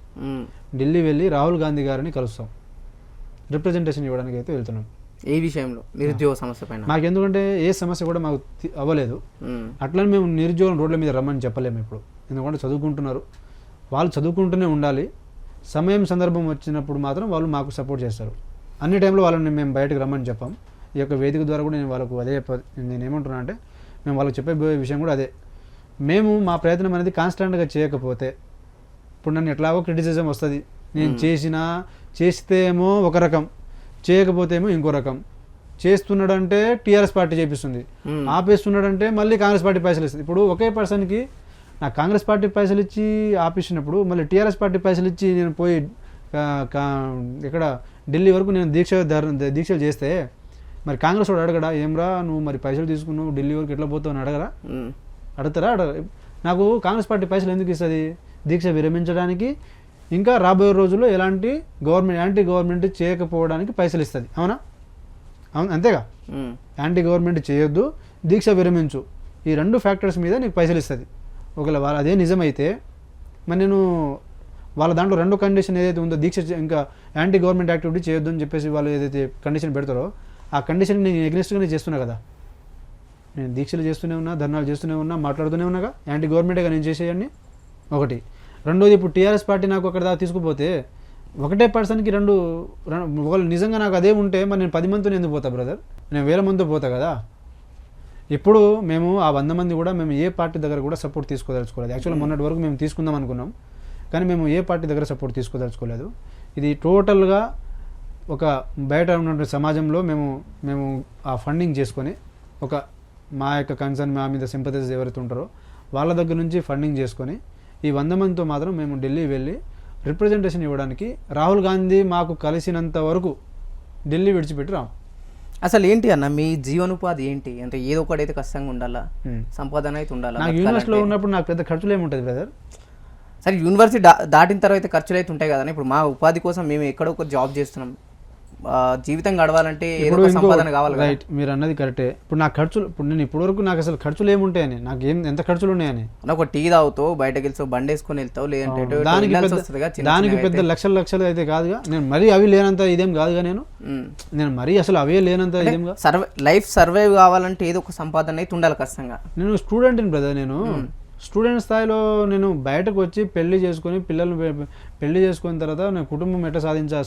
ఢిల్లీ వెళ్ళి రాహుల్ గాంధీ గారిని కలుస్తాం, రిప్రజెంటేషన్ ఇవ్వడానికి అయితే వెళ్తున్నాం. ఏ విషయంలో? నిరుద్యోగ సమస్య పైన. మాకు ఎందుకంటే ఏ సమస్య కూడా మాకు అవ్వలేదు. అట్లని మేము నిరుద్యోగం రోడ్ల మీద రమ్మని చెప్పలేము ఇప్పుడు, ఎందుకంటే చదువుకుంటున్నారు, వాళ్ళు చదువుకుంటూనే ఉండాలి. సమయం సందర్భం వచ్చినప్పుడు మాత్రం వాళ్ళు మాకు సపోర్ట్ చేస్తారు. అన్ని టైంలో వాళ్ళని మేము బయటకు రమ్మని చెప్పాం. ఈ యొక్క వేదిక ద్వారా కూడా నేను వాళ్ళకు అదే నేను ఏమంటున్నా అంటే మేము వాళ్ళకి చెప్పే విషయం కూడా అదే. మేము మా ప్రయత్నం అనేది కాన్స్టెంట్గా చేయకపోతే ఇప్పుడు నన్ను ఎట్లాగో క్రిటిసిజం వస్తుంది. నేను చేస్తే ఏమో ఒక రకం, చేయకపోతే ఏమో ఇంకో రకం. చేస్తున్నాడంటే టీఆర్ఎస్ పార్టీ చేపిస్తుంది, ఆపేస్తున్నాడంటే మళ్ళీ కాంగ్రెస్ పార్టీ పైసలు ఇస్తుంది. ఇప్పుడు ఒకే పర్సన్కి నాకు కాంగ్రెస్ పార్టీ పైసలు ఇచ్చి ఆపేసినప్పుడు మళ్ళీ టీఆర్ఎస్ పార్టీ పైసలు ఇచ్చి నేను పోయి ఇక్కడ ఢిల్లీ వరకు నేను దీక్షలు చేస్తే మరి కాంగ్రెస్ వాడు అడగడా, ఏమ్రా నువ్వు మరి పైసలు తీసుకున్నావు ఢిల్లీ వరకు ఎట్లా పోతావు అని అడుగుతారా? నాకు కాంగ్రెస్ పార్టీ పైసలు ఎందుకు ఇస్తుంది? దీక్ష విరమించడానికి, ఇంకా రాబోయే రోజుల్లో ఎలాంటి యాంటీ గవర్నమెంట్ చేయకపోవడానికి పైసలు ఇస్తుంది. అవును, అంతేగా. యాంటీ గవర్నమెంట్ చేయొద్దు, దీక్ష విరమించు, ఈ 2 ఫ్యాక్టర్స్ మీద నీకు పైసలు ఇస్తుంది. ఒకవేళ అదే నిజమైతే మరి నేను వాళ్ళ దాంట్లో 2 కండిషన్ ఏదైతే ఉందో, దీక్ష ఇంకా యాంటీ గవర్నమెంట్ యాక్టివిటీ చేయొద్దు అని చెప్పేసి వాళ్ళు ఏదైతే కండిషన్ పెడతారో ఆ కండిషన్ నేను ఎగ్నెస్ట్గానే చేస్తున్నా కదా. నేను దీక్షలు చేస్తూనే ఉన్నా, ధర్నాలు చేస్తూనే ఉన్నా, మాట్లాడుతూనే ఉన్నాగా. యాంటీ గవర్నమెంటేగా నేను చేసేయండి ఒకటి. రెండోది, ఇప్పుడు టీఆర్ఎస్ పార్టీ నాకు అక్కడ దాకా తీసుకుపోతే ఒకటే పర్సన్కి ఒకళ్ళు నిజంగా నాకు అదే ఉంటే మరి నేను 10 మందితో ఎందుకు పోతా బ్రదర్? నేను 1000 మందితో పోతా కదా. ఇప్పుడు మేము ఆ 100 మంది కూడా మేము ఏ పార్టీ దగ్గర కూడా సపోర్ట్ తీసుకోదలుచుకోలేదు. యాక్చువల్గా మొన్నటి వరకు మేము తీసుకుందాం అనుకున్నాం, కానీ మేము ఏ పార్టీ దగ్గర సపోర్ట్ తీసుకోదలుచుకోలేదు. ఇది టోటల్గా ఒక బయట ఉన్నటువంటి సమాజంలో మేము ఆ ఫండింగ్ చేసుకొని మా యొక్క కన్సర్న్, మా మీద సింపథైజర్స్ ఎవరైతే ఉంటారో వాళ్ళ దగ్గర నుంచి ఫండింగ్ చేసుకొని ఈ 100 మందితో మాత్రం మేము ఢిల్లీ వెళ్ళి రిప్రజెంటేషన్ ఇవ్వడానికి, రాహుల్ గాంధీ మాకు కలిసినంత వరకు ఢిల్లీ విడిచిపెట్టి రాము. అసలు ఏంటి అన్న మీ జీవనోపాధి ఏంటి? అంటే ఏదో ఒకటైతే కష్టంగా ఉండాలా, సంపాదన అయితే ఉండాలా. నాకు యూనివర్సిటీలో ఉన్నప్పుడు నాకు పెద్ద ఖర్చులు ఏముంటుంది బ్రదర్? సరే, యూనివర్సిటీ దాటిన తర్వాత ఖర్చులు అయితే ఉంటాయి కదా. ఇప్పుడు మా ఉపాధి కోసం మేము ఎక్కడో ఒక జాబ్ చేస్తున్నాం, జీవితం గడవాలంటే ఏదో ఒక సంపాదన కావాలి. రైట్, మీరు అన్నది కరెక్టే. ఇప్పుడు నా ఖర్చులు, ఇప్పుడు నేను ఇప్పటివరకు నాకు అసలు ఖర్చులు ఏముంటాయని, నాకు ఎంత ఖర్చులు ఉన్నాయని. ఒక టీ తాగుతావు, బయటకు వెళ్తావు, బండి వేసుకొని వెళ్తావు, లేదంటే దానికి పెద్ద లక్షలు అయితే కాదుగా. నేను మరీ అవి లేనంత ఇదేం కాదుగా. నేను మరీ అసలు అవే లేనంత ఇదేం కాదు. లైఫ్ సర్వైవ్ కావాలంటే ఏదో ఒక సంపాదన అయితే ఉండాలి ఖచ్చితంగా. నేను స్టూడెంట్ బ్రదర్, నేను స్టూడెంట్ స్థాయిలో నేను బయటకు వచ్చి పెళ్లి చేసుకొని పెళ్లి చేసుకున్న తర్వాత నేను కుటుంబం ఎట్లా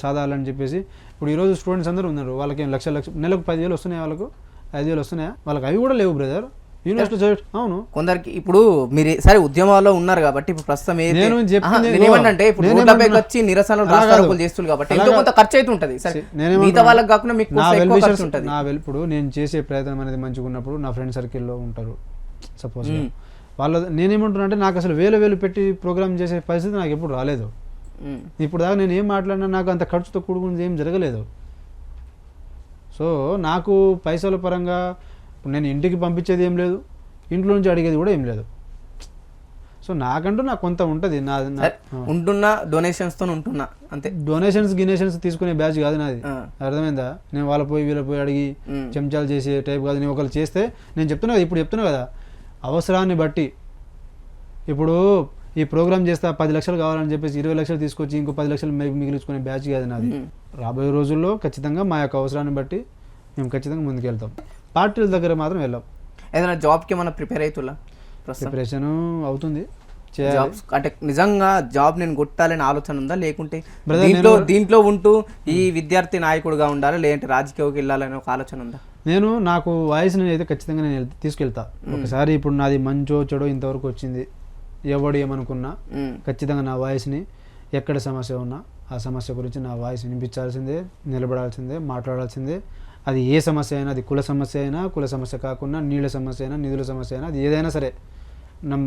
సాధాలని చెప్పేసి ఇప్పుడు ఈరోజు స్టూడెంట్స్ అందరూ ఉన్నారు. వాళ్ళకి లక్షలు నెలకు 10,000 వస్తున్నాయి, వాళ్ళకు 5,000 వస్తున్నాయా? వాళ్ళకి అవి కూడా లేవు బ్రదర్. యూనివర్సిటీ అవును, కొందరికి. ఇప్పుడు మీరు సరే ఉద్యమాల్లో ఉన్నారు కాబట్టి ఇప్పుడు ప్రస్తుతం ఏమంటే ఇప్పుడు వచ్చి నిరసనలు రాస్తారోకులు చేస్తున్నారు కాబట్టి ఎంతో కొంత ఖర్చు అయితే ఉంటుంది. మిగతా వాళ్ళకి కాకుండా మీకు ఇప్పుడు నేను చేసే ప్రయత్నం అనేది మంచిగా ఉన్నప్పుడు నా ఫ్రెండ్ సర్కిల్లో ఉంటారు సపోజ్, నేనేమంటున్నా అంటే నాకు అసలు వేలు పెట్టి ప్రోగ్రామ్ చేసే పరిస్థితి నాకు ఎప్పుడు రాలేదు. ఇప్పుడు దాకా నేను ఏం మాట్లాడినా నాకు అంత ఖర్చుతో కూడుకున్నది ఏం జరగలేదు. సో నాకు పైసల పరంగా ఇప్పుడు నేను ఇంటికి పంపించేది ఏం లేదు, ఇంట్లో నుంచి అడిగేది కూడా ఏం లేదు. సో నాకు కొంత ఉంటుంది. ఉంటున్న డొనేషన్స్తో ఉంటున్నా అంతే. గినేషన్స్ తీసుకునే బ్యాచ్ కాదు నాది, అర్థమైందా? నేను వీళ్ళ పోయి అడిగి చెంచాలు చేసే టైప్ కాదు. నేను ఒకళ్ళు చేస్తే నేను చెప్తున్నా కదా అవసరాన్ని బట్టి. ఇప్పుడు ఈ ప్రోగ్రామ్ చేస్తే 10 లక్షలు కావాలని చెప్పేసి 20 లక్షలు తీసుకొచ్చి ఇంకో 10 లక్షలు మిగిలించుకునే బ్యాచ్ కాదు నాది. రాబోయే రోజుల్లో ఖచ్చితంగా మా యొక్క అవసరాన్ని బట్టి మేము ఖచ్చితంగా ముందుకెళ్తాం. పార్టీల దగ్గర మాత్రం వెళ్ళాం. ఏదైనా జాబ్కి ఏమైనా ప్రిపేర్ అవుతున్నా? ప్రిపరేషన్ అవుతుంది. అంటే నిజంగా జాబ్ నేను కొట్టాలని ఆలోచన ఉందా, లేకుంటే దీంట్లో ఉంటూ ఈ విద్యార్థి నాయకుడుగా ఉండాలి, లేదంటే రాజకీయానికి వెళ్ళాలని ఒక ఆలోచన ఉందా? నాకు వాయిస్ని అయితే ఖచ్చితంగా నేను తీసుకెళ్తా. ఒకసారి ఇప్పుడు నాది మంచో చెడో ఇంతవరకు వచ్చింది, ఎవడు ఏమనుకున్నా ఖచ్చితంగా నా వాయిస్ని ఎక్కడ సమస్య ఉన్నా ఆ సమస్య గురించి నా వాయిస్ వినిపించాల్సిందే, నిలబడాల్సిందే, మాట్లాడాల్సిందే. అది ఏ సమస్య అయినా, అది కుల సమస్య అయినా, కుల సమస్య కాకుండా నీళ్ళ సమస్య అయినా, నిధుల సమస్య అయినా, అది ఏదైనా సరే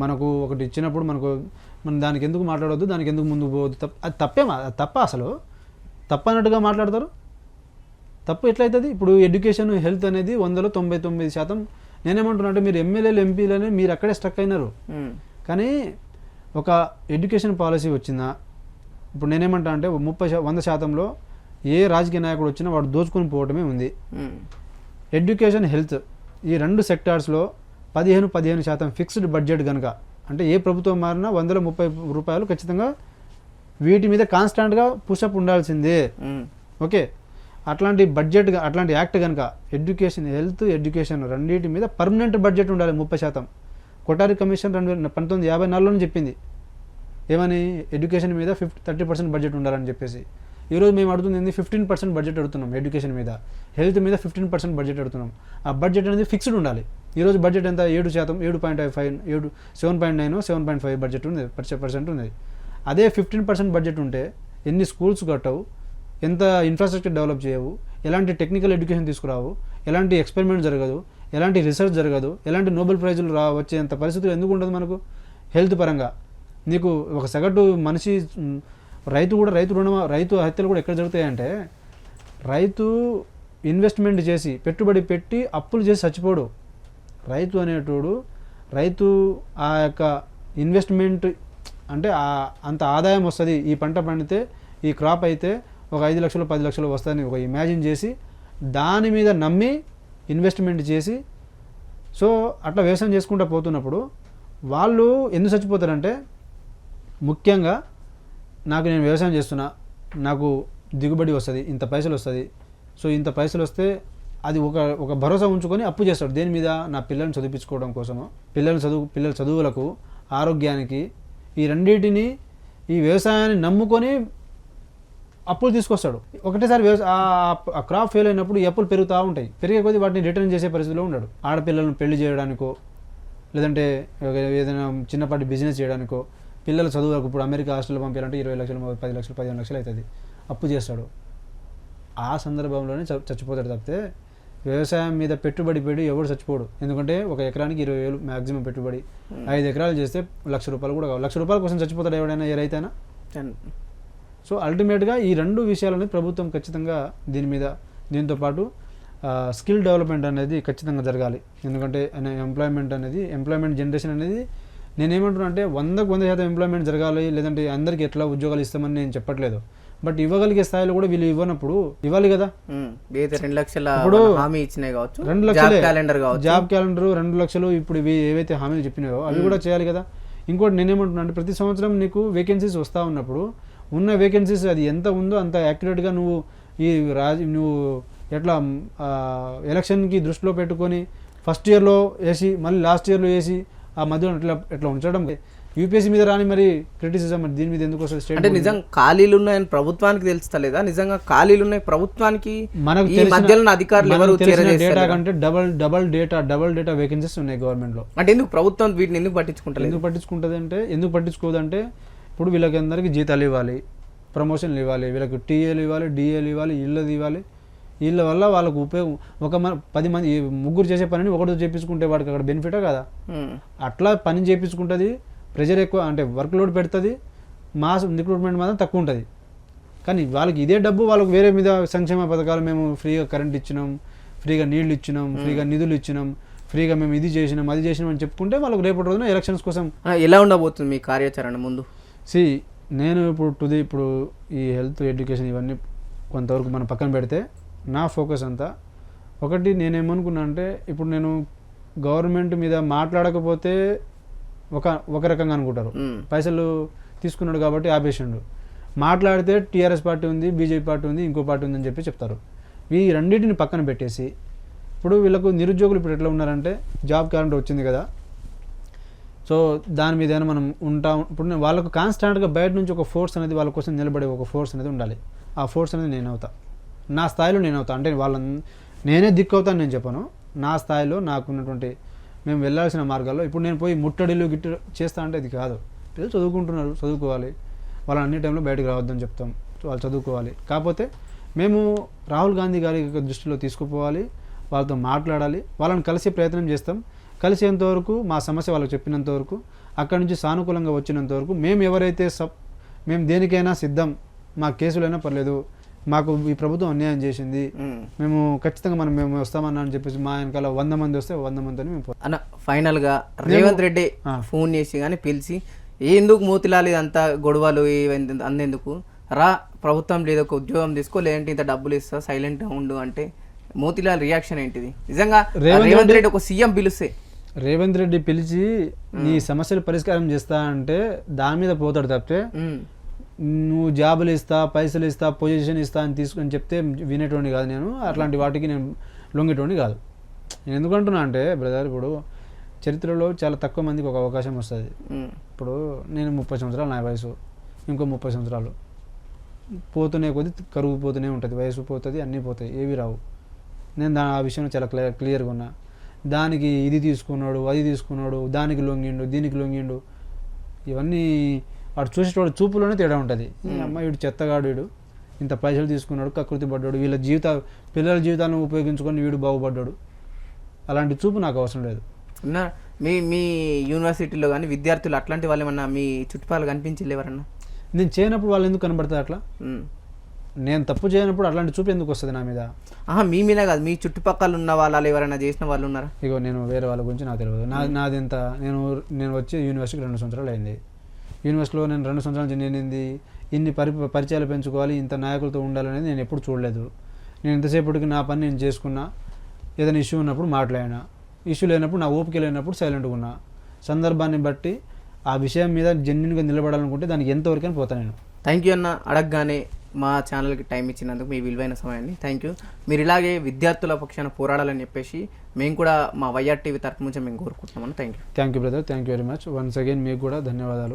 మనకు ఒకటి ఇచ్చినప్పుడు మనం దానికి ఎందుకు మాట్లాడవద్దు, దానికి ఎందుకు ముందుకు పోవద్దు, అది తప్పేమా, అది తప్ప అసలు తప్ప అన్నట్టుగా మాట్లాడతారు. తప్పు ఎట్లయితుంది? ఇప్పుడు ఎడ్యుకేషన్, హెల్త్ అనేది 100లో 99%. నేనేమంటున్నా అంటే మీరు ఎమ్మెల్యేలు, ఎంపీలని మీరు అక్కడే స్ట్రక్ అయినారు. కానీ ఒక ఎడ్యుకేషన్ పాలసీ వచ్చిందా? ఇప్పుడు నేనేమంటా అంటే 100%లో ఏ రాజకీయ నాయకుడు వచ్చినా వాడు దోచుకొని పోవటమే ఉంది. ఎడ్యుకేషన్, హెల్త్ ఈ 2 సెక్టార్స్లో 15% ఫిక్స్డ్ బడ్జెట్ కనుక, అంటే ఏ ప్రభుత్వం మారినా 100లో 30 రూపాయలు ఖచ్చితంగా వీటి మీద కాన్స్టాంట్గా పుషప్ ఉండాల్సిందే. ఓకే, అట్లాంటి బడ్జెట్, అట్లాంటి యాక్ట్ కనుక ఎడ్యుకేషన్, హెల్త్, ఎడ్యుకేషన్ రెండింటి మీద పర్మనెంట్ బడ్జెట్ ఉండాలి 30%. కొఠారి కమిషన్ 1954లో చెప్పింది ఏమని, ఎడ్యుకేషన్ మీద 30% బడ్జెట్ ఉండాలని చెప్పేసి. ఈరోజు మేము అడుగుతుంది 15% బడ్జెట్ అడుగుతున్నాం ఎడ్యుకేషన్ మీద, హెల్త్ మీద 15% బడ్జెట్ అడుగుతున్నాం. ఆ బడ్జెట్ అనేది ఫిక్స్డ్ ఉండాలి. ఈరోజు బడ్జెట్ ఎంత? 7%, 7.5, 7.9, 7.5 బడ్జెట్ ఉంది, % ఉంది. అదే 15% బడ్జెట్ ఉంటే ఎన్ని స్కూల్స్ కట్టవు, ఎంత ఇన్ఫ్రాస్ట్రక్చర్ డెవలప్ చేయవు, ఎలాంటి టెక్నికల్ ఎడ్యుకేషన్ తీసుకురావు, ఎలాంటి ఎక్స్పెరిమెంట్ జరగదు, ఎలాంటి రీసెర్చ్ జరగదు, ఎలాంటి నోబెల్ ప్రైజులు వచ్చేంత పరిస్థితులు ఎందుకు ఉండదు మనకు హెల్త్ పరంగా? నీకు ఒక సగటు మనిషి, రైతు హత్యలు కూడా ఎక్కడ జరుగుతాయంటే, రైతు ఇన్వెస్ట్మెంట్ చేసి పెట్టుబడి పెట్టి అప్పులు చేసి చచ్చిపోడు. రైతు అనేటోడు, రైతు ఆ యొక్క ఇన్వెస్ట్మెంట్ అంటే అంత ఆదాయం వస్తుంది, ఈ పంట పండితే, ఈ క్రాప్ అయితే ఒక 5 లక్షలు 10 లక్షలు వస్తుందని ఒక ఇమాజిన్ చేసి దాని మీద నమ్మి ఇన్వెస్ట్మెంట్ చేసి, సో అట్లా వ్యవసాయం చేసుకుంటూ పోతున్నప్పుడు వాళ్ళు ఎందుకు చచ్చిపోతారంటే, ముఖ్యంగా నేను వ్యవసాయం చేస్తున్నా, నాకు దిగుబడి వస్తుంది, ఇంత పైసలు వస్తుంది, సో ఇంత పైసలు వస్తే అది ఒక భరోసా ఉంచుకొని అప్పు చేస్తాడు. దేని మీద? నా పిల్లల్ని చదివించుకోవడం కోసము, పిల్లల చదువులకు, ఆరోగ్యానికి, ఈ రెండింటిని, ఈ వ్యవసాయాన్ని నమ్ముకొని అప్పులు తీసుకొస్తాడు. ఒకటేసారి ఆ క్రాప్ ఫెయిల్ అయినప్పుడు ఈ అప్పులు పెరుగుతూ ఉంటాయి. పెరిగే కొద్దీ వాటిని రిటర్న్ చేసే పరిస్థితిలో ఉన్నాడు. ఆడపిల్లలను పెళ్లి చేయడానికో, లేదంటే ఏదైనా చిన్నపాటి బిజినెస్ చేయడానికో, పిల్లల చదువులకు, ఇప్పుడు అమెరికా హాస్టల్లో పంపించాలంటే 20 లక్షలు, 10 లక్షలు, 15 లక్షలు అవుతుంది, అప్పు చేస్తాడు. ఆ సందర్భంలోనే చచ్చిపోతాడు తప్పితే వ్యవసాయం మీద పెట్టుబడి పెట్టి ఎవడు చచ్చిపోడు. ఎందుకంటే ఒక ఎకరానికి 20,000 మ్యాక్సిమం పెట్టుబడి, 5 ఎకరాలు చేస్తే ₹1,00,000 కూడా కావాలి. ₹1,00,000 కోసం చచ్చిపోతాడు ఎవడైనా, ఏ రైతైనా. సో అల్టిమేట్గా ఈ 2 విషయాలని ప్రభుత్వం ఖచ్చితంగా దీంతో పాటు స్కిల్ డెవలప్మెంట్ అనేది ఖచ్చితంగా జరగాలి. ఎందుకంటే ఎంప్లాయ్మెంట్ జనరేషన్ అనేది, నేనేమంటున్నా అంటే 100% ఎంప్లాయ్మెంట్ జరగాలి, లేదంటే అందరికీ ఎట్లా ఉద్యోగాలు ఇస్తామని నేను చెప్పట్లేదు. బట్ ఇవ్వగలిగే స్థాయిలో కూడా వీళ్ళు ఇవ్వనప్పుడు ఇవ్వాలి కదా. 2 లక్షల హామీ ఇచ్చినాయి కావచ్చు, 2 లక్షలు జాబ్ క్యాలెండర్, 2 లక్షలు ఇప్పుడు ఇవి ఏవైతే హామీలు చెప్పినాయో అవి కూడా చేయాలి కదా. ఇంకోటి నేనేమంటున్నా అంటే, ప్రతి సంవత్సరం నీకు వేకెన్సీస్ వస్తూ ఉన్నప్పుడు ఉన్న వేకెన్సీస్ అది ఎంత ఉందో అంత యాక్యురేట్గా నువ్వు నువ్వు ఎట్లా ఎలక్షన్కి దృష్టిలో పెట్టుకొని ఫస్ట్ ఇయర్లో వేసి మళ్ళీ లాస్ట్ ఇయర్లో వేసి ఆ మధ్యలో ఎట్లా ఉంచడం. యూపీఎస్సీ మీద రాని మరి క్రిటిసిజం, మరి దీని మీద ఎందుకు వస్తుంది? స్టేట్ అంటే నిజంగా ఖాళీలు ఉన్నాయని ప్రభుత్వానికి తెలుస్తలేదా? నిజంగా ఖాళీలు ఉన్నాయి ప్రభుత్వానికి, మనకు మధ్యలో అధికారులు ఎవరు డేటా కంటే డబల్ డేటా వేకెన్సీస్ ఉన్నాయి గవర్నమెంట్లో. అంటే ఎందుకు ప్రభుత్వం వీటిని ఎందుకు పట్టించుకుంటారు? ఎందుకు పట్టించుకోదంటే, ఇప్పుడు వీళ్ళకి అందరికీ జీతాలు ఇవ్వాలి, ప్రమోషన్లు ఇవ్వాలి, వీళ్ళకి టీఏలు ఇవ్వాలి, డిఏలు ఇవ్వాలి, ఇళ్ళది ఇవ్వాలి. వీళ్ళ వల్ల వాళ్ళకు ఉపయోగం. 10 మంది 3 చేసే పనిని ఒకటితో చేపించుకుంటే వాడికి అక్కడ బెనిఫిటే కదా. అట్లా పని చేపించుకుంటుంది, ప్రెషర్ ఎక్కువ, అంటే వర్క్ లోడ్ పెడుతుంది, మాస్ రిక్రూట్మెంట్ మాత్రం తక్కువ ఉంటుంది. కానీ వాళ్ళకి ఇదే డబ్బు వాళ్ళకి వేరే మీద సంక్షేమ పథకాలు, మేము ఫ్రీగా కరెంట్ ఇచ్చినాం, ఫ్రీగా నీళ్లు ఇచ్చినాం, ఫ్రీగా నిధులు ఇచ్చినాం, ఫ్రీగా మేము ఇది చేసినాం అది చేసినాం అని చెప్పుకుంటే వాళ్ళకి రేపటి రోజున ఎలక్షన్స్ కోసం ఎలా ఉండబోతుంది మీ కార్యాచరణ ముందు? నేను ఇప్పుడు ఈ హెల్త్, ఎడ్యుకేషన్ ఇవన్నీ కొంతవరకు మనం పక్కన పెడితే, నా ఫోకస్ అంతా ఒకటి, నేనేమనుకున్నా అంటే, ఇప్పుడు నేను గవర్నమెంట్ మీద మాట్లాడకపోతే ఒక రకంగా అనుకుంటారు, పైసలు తీసుకున్నాడు కాబట్టి ఆపేసిండు. మాట్లాడితే టీఆర్ఎస్ పార్టీ ఉంది, బీజేపీ పార్టీ ఉంది, ఇంకో పార్టీ ఉందని చెప్పి చెప్తారు. ఈ రెండింటిని పక్కన పెట్టేసి, ఇప్పుడు వీళ్ళకు నిరుద్యోగులు ఇప్పుడు ఎట్లా ఉన్నారంటే, జాబ్ క్యాలెండర్ వచ్చింది కదా, సో దాని మీద మనం ఇప్పుడు వాళ్ళకు కాన్స్టాంట్గా బయట నుంచి ఒక ఫోర్స్ అనేది, వాళ్ళ కోసం నిలబడే ఒక ఫోర్స్ అనేది ఉండాలి. ఆ ఫోర్స్ అనేది నేను అవుతా, నా స్థాయిలో నేను అవుతా. అంటే నేనే దిక్కు అవుతాను నేను చెప్పను, నా స్థాయిలో నాకున్నటువంటి మేము వెళ్ళాల్సిన మార్గాల్లో. ఇప్పుడు నేను పోయి ముట్టడిలు చేస్తా అంటే అది కాదు. పిల్లలు చదువుకుంటున్నారు, చదువుకోవాలి, వాళ్ళని అన్ని టైంలో బయటకు రావద్దని చెప్తాం. వాళ్ళు చదువుకోవాలి. కాకపోతే మేము రాహుల్ గాంధీ గారి యొక్క దృష్టిలో తీసుకుపోవాలి, వాళ్ళతో మాట్లాడాలి, వాళ్ళని కలిసే ప్రయత్నం చేస్తాం. కలిసేంత వరకు మా సమస్య వాళ్ళకి చెప్పినంత వరకు, అక్కడి నుంచి సానుకూలంగా వచ్చినంత వరకు మేము ఎవరైతే మేము దేనికైనా సిద్ధం, మా కేసులైనా పర్లేదు, మాకు ఈ ప్రభుత్వం అన్యాయం చేసింది, మేము ఖచ్చితంగా మేము వస్తామన్నా అని చెప్పేసి మా వెనకాల 100 మంది వస్తే 100 మందిని మేము అన్న ఫైనల్గా రేవంత్ రెడ్డి ఫోన్ చేసి కానీ పిలిచి ఎందుకు మోతిలాలి అంతా గొడవలు అందేందుకు రా, ప్రభుత్వం లేదు ఒక ఉద్యోగం తీసుకో, లేదంటే ఇంత డబ్బులు ఇస్తా సైలెంట్గా ఉండు అంటే మోతిలాల్ రియాక్షన్ ఏంటిది? నిజంగా రేవంత్ రెడ్డి ఒక సీఎం పిలిస్తే రేవంత్ రెడ్డి పిలిచి నీ సమస్యలు పరిష్కారం చేస్తా అంటే దాని మీద పోతాడు తప్పితే నువ్వు జాబులు ఇస్తా, పైసలు ఇస్తా, పొజిషన్ ఇస్తా అని తీసుకొని చెప్తే వినేటోని కాదు నేను. అట్లాంటి వాటికి నేను లొంగేటోని కాదు. నేను ఎందుకంటున్నా అంటే బ్రదర్, ఇప్పుడు చరిత్రలో చాలా తక్కువ మందికి ఒక అవకాశం వస్తుంది. ఇప్పుడు నేను 30 సంవత్సరాలు నా వయసు, ఇంకో 30 సంవత్సరాలు పోతూనే కొద్ది కరువు పోతూనే ఉంటుంది, వయసు పోతుంది, అన్నీ పోతాయి, ఏవి రావు. నేను ఆ విషయంలో చాలా క్లియర్గా ఉన్నా. దానికి ఇది తీసుకున్నాడు, అది తీసుకున్నాడు, దానికి లొంగిండు, దీనికి లొంగిండు, ఇవన్నీ వాడు చూసేటోడు చూపులోనే తేడా ఉంటుంది. అమ్మాయి వీడు చెత్తగాడు, వీడు ఇంత పైసలు తీసుకున్నాడు, కకృతి పడ్డాడు, వీళ్ళ పిల్లల జీవితాలను ఉపయోగించుకొని వీడు బాగుపడ్డాడు, అలాంటి చూపు నాకు అవసరం లేదు. మీ యూనివర్సిటీలో కానీ విద్యార్థులు అట్లాంటి వాళ్ళు ఏమన్నా మీ చుట్టుపక్కల కనిపించి ఎవరన్నా? నేను చేయనప్పుడు వాళ్ళు ఎందుకు కనబడుతుంది అట్లా? నేను తప్పు చేయనప్పుడు అట్లాంటి చూపు ఎందుకు వస్తుంది నా మీద? మీ మీద కాదు, మీ చుట్టుపక్కల ఉన్న వాళ్ళు ఎవరైనా చేసిన వాళ్ళు ఉన్నారా? ఇగో నేను వేరే వాళ్ళ గురించి నాకు తెలియదు. నాది ఎంత, నేను వచ్చి యూనివర్సిటీకి 2 సంవత్సరాలు అయింది. యూనివర్సిటీలో నేను 2 సంవత్సరాల నుంచి నేనేంది ఇన్ని పరిచయాలు పెంచుకోవాలి, ఇంత నాయకులతో ఉండాలనేది నేను ఎప్పుడు చూడలేదు. నేను ఎంతసేపటికి నా పని నేను చేసుకున్నా, ఏదైనా ఇష్యూ ఉన్నప్పుడు మాట్లాడినా, ఇష్యూ లేనప్పుడు నా ఓపిక లేనప్పుడు సైలెంట్గా ఉన్నా. సందర్భాన్ని బట్టి ఆ విషయం మీద జెన్యున్గా నిలబడాలనుకుంటే దానికి ఎంతవరకైనా పోతాను నేను. థ్యాంక్ యూ అన్న, అడగగానే మా ఛానల్కి టైం ఇచ్చినందుకు, మీ విలువైన సమయాన్ని థ్యాంక్ యూ. మీరు ఇలాగే విద్యార్థుల పక్షాన పోరాడాలని చెప్పేసి మేము కూడా మా వైఆర్ టీవీ తరఫు నుంచి మేము కోరుకుంటున్నామని. Thank you brother, thank you very much. Once again మీకు కూడా ధన్యవాదాలు.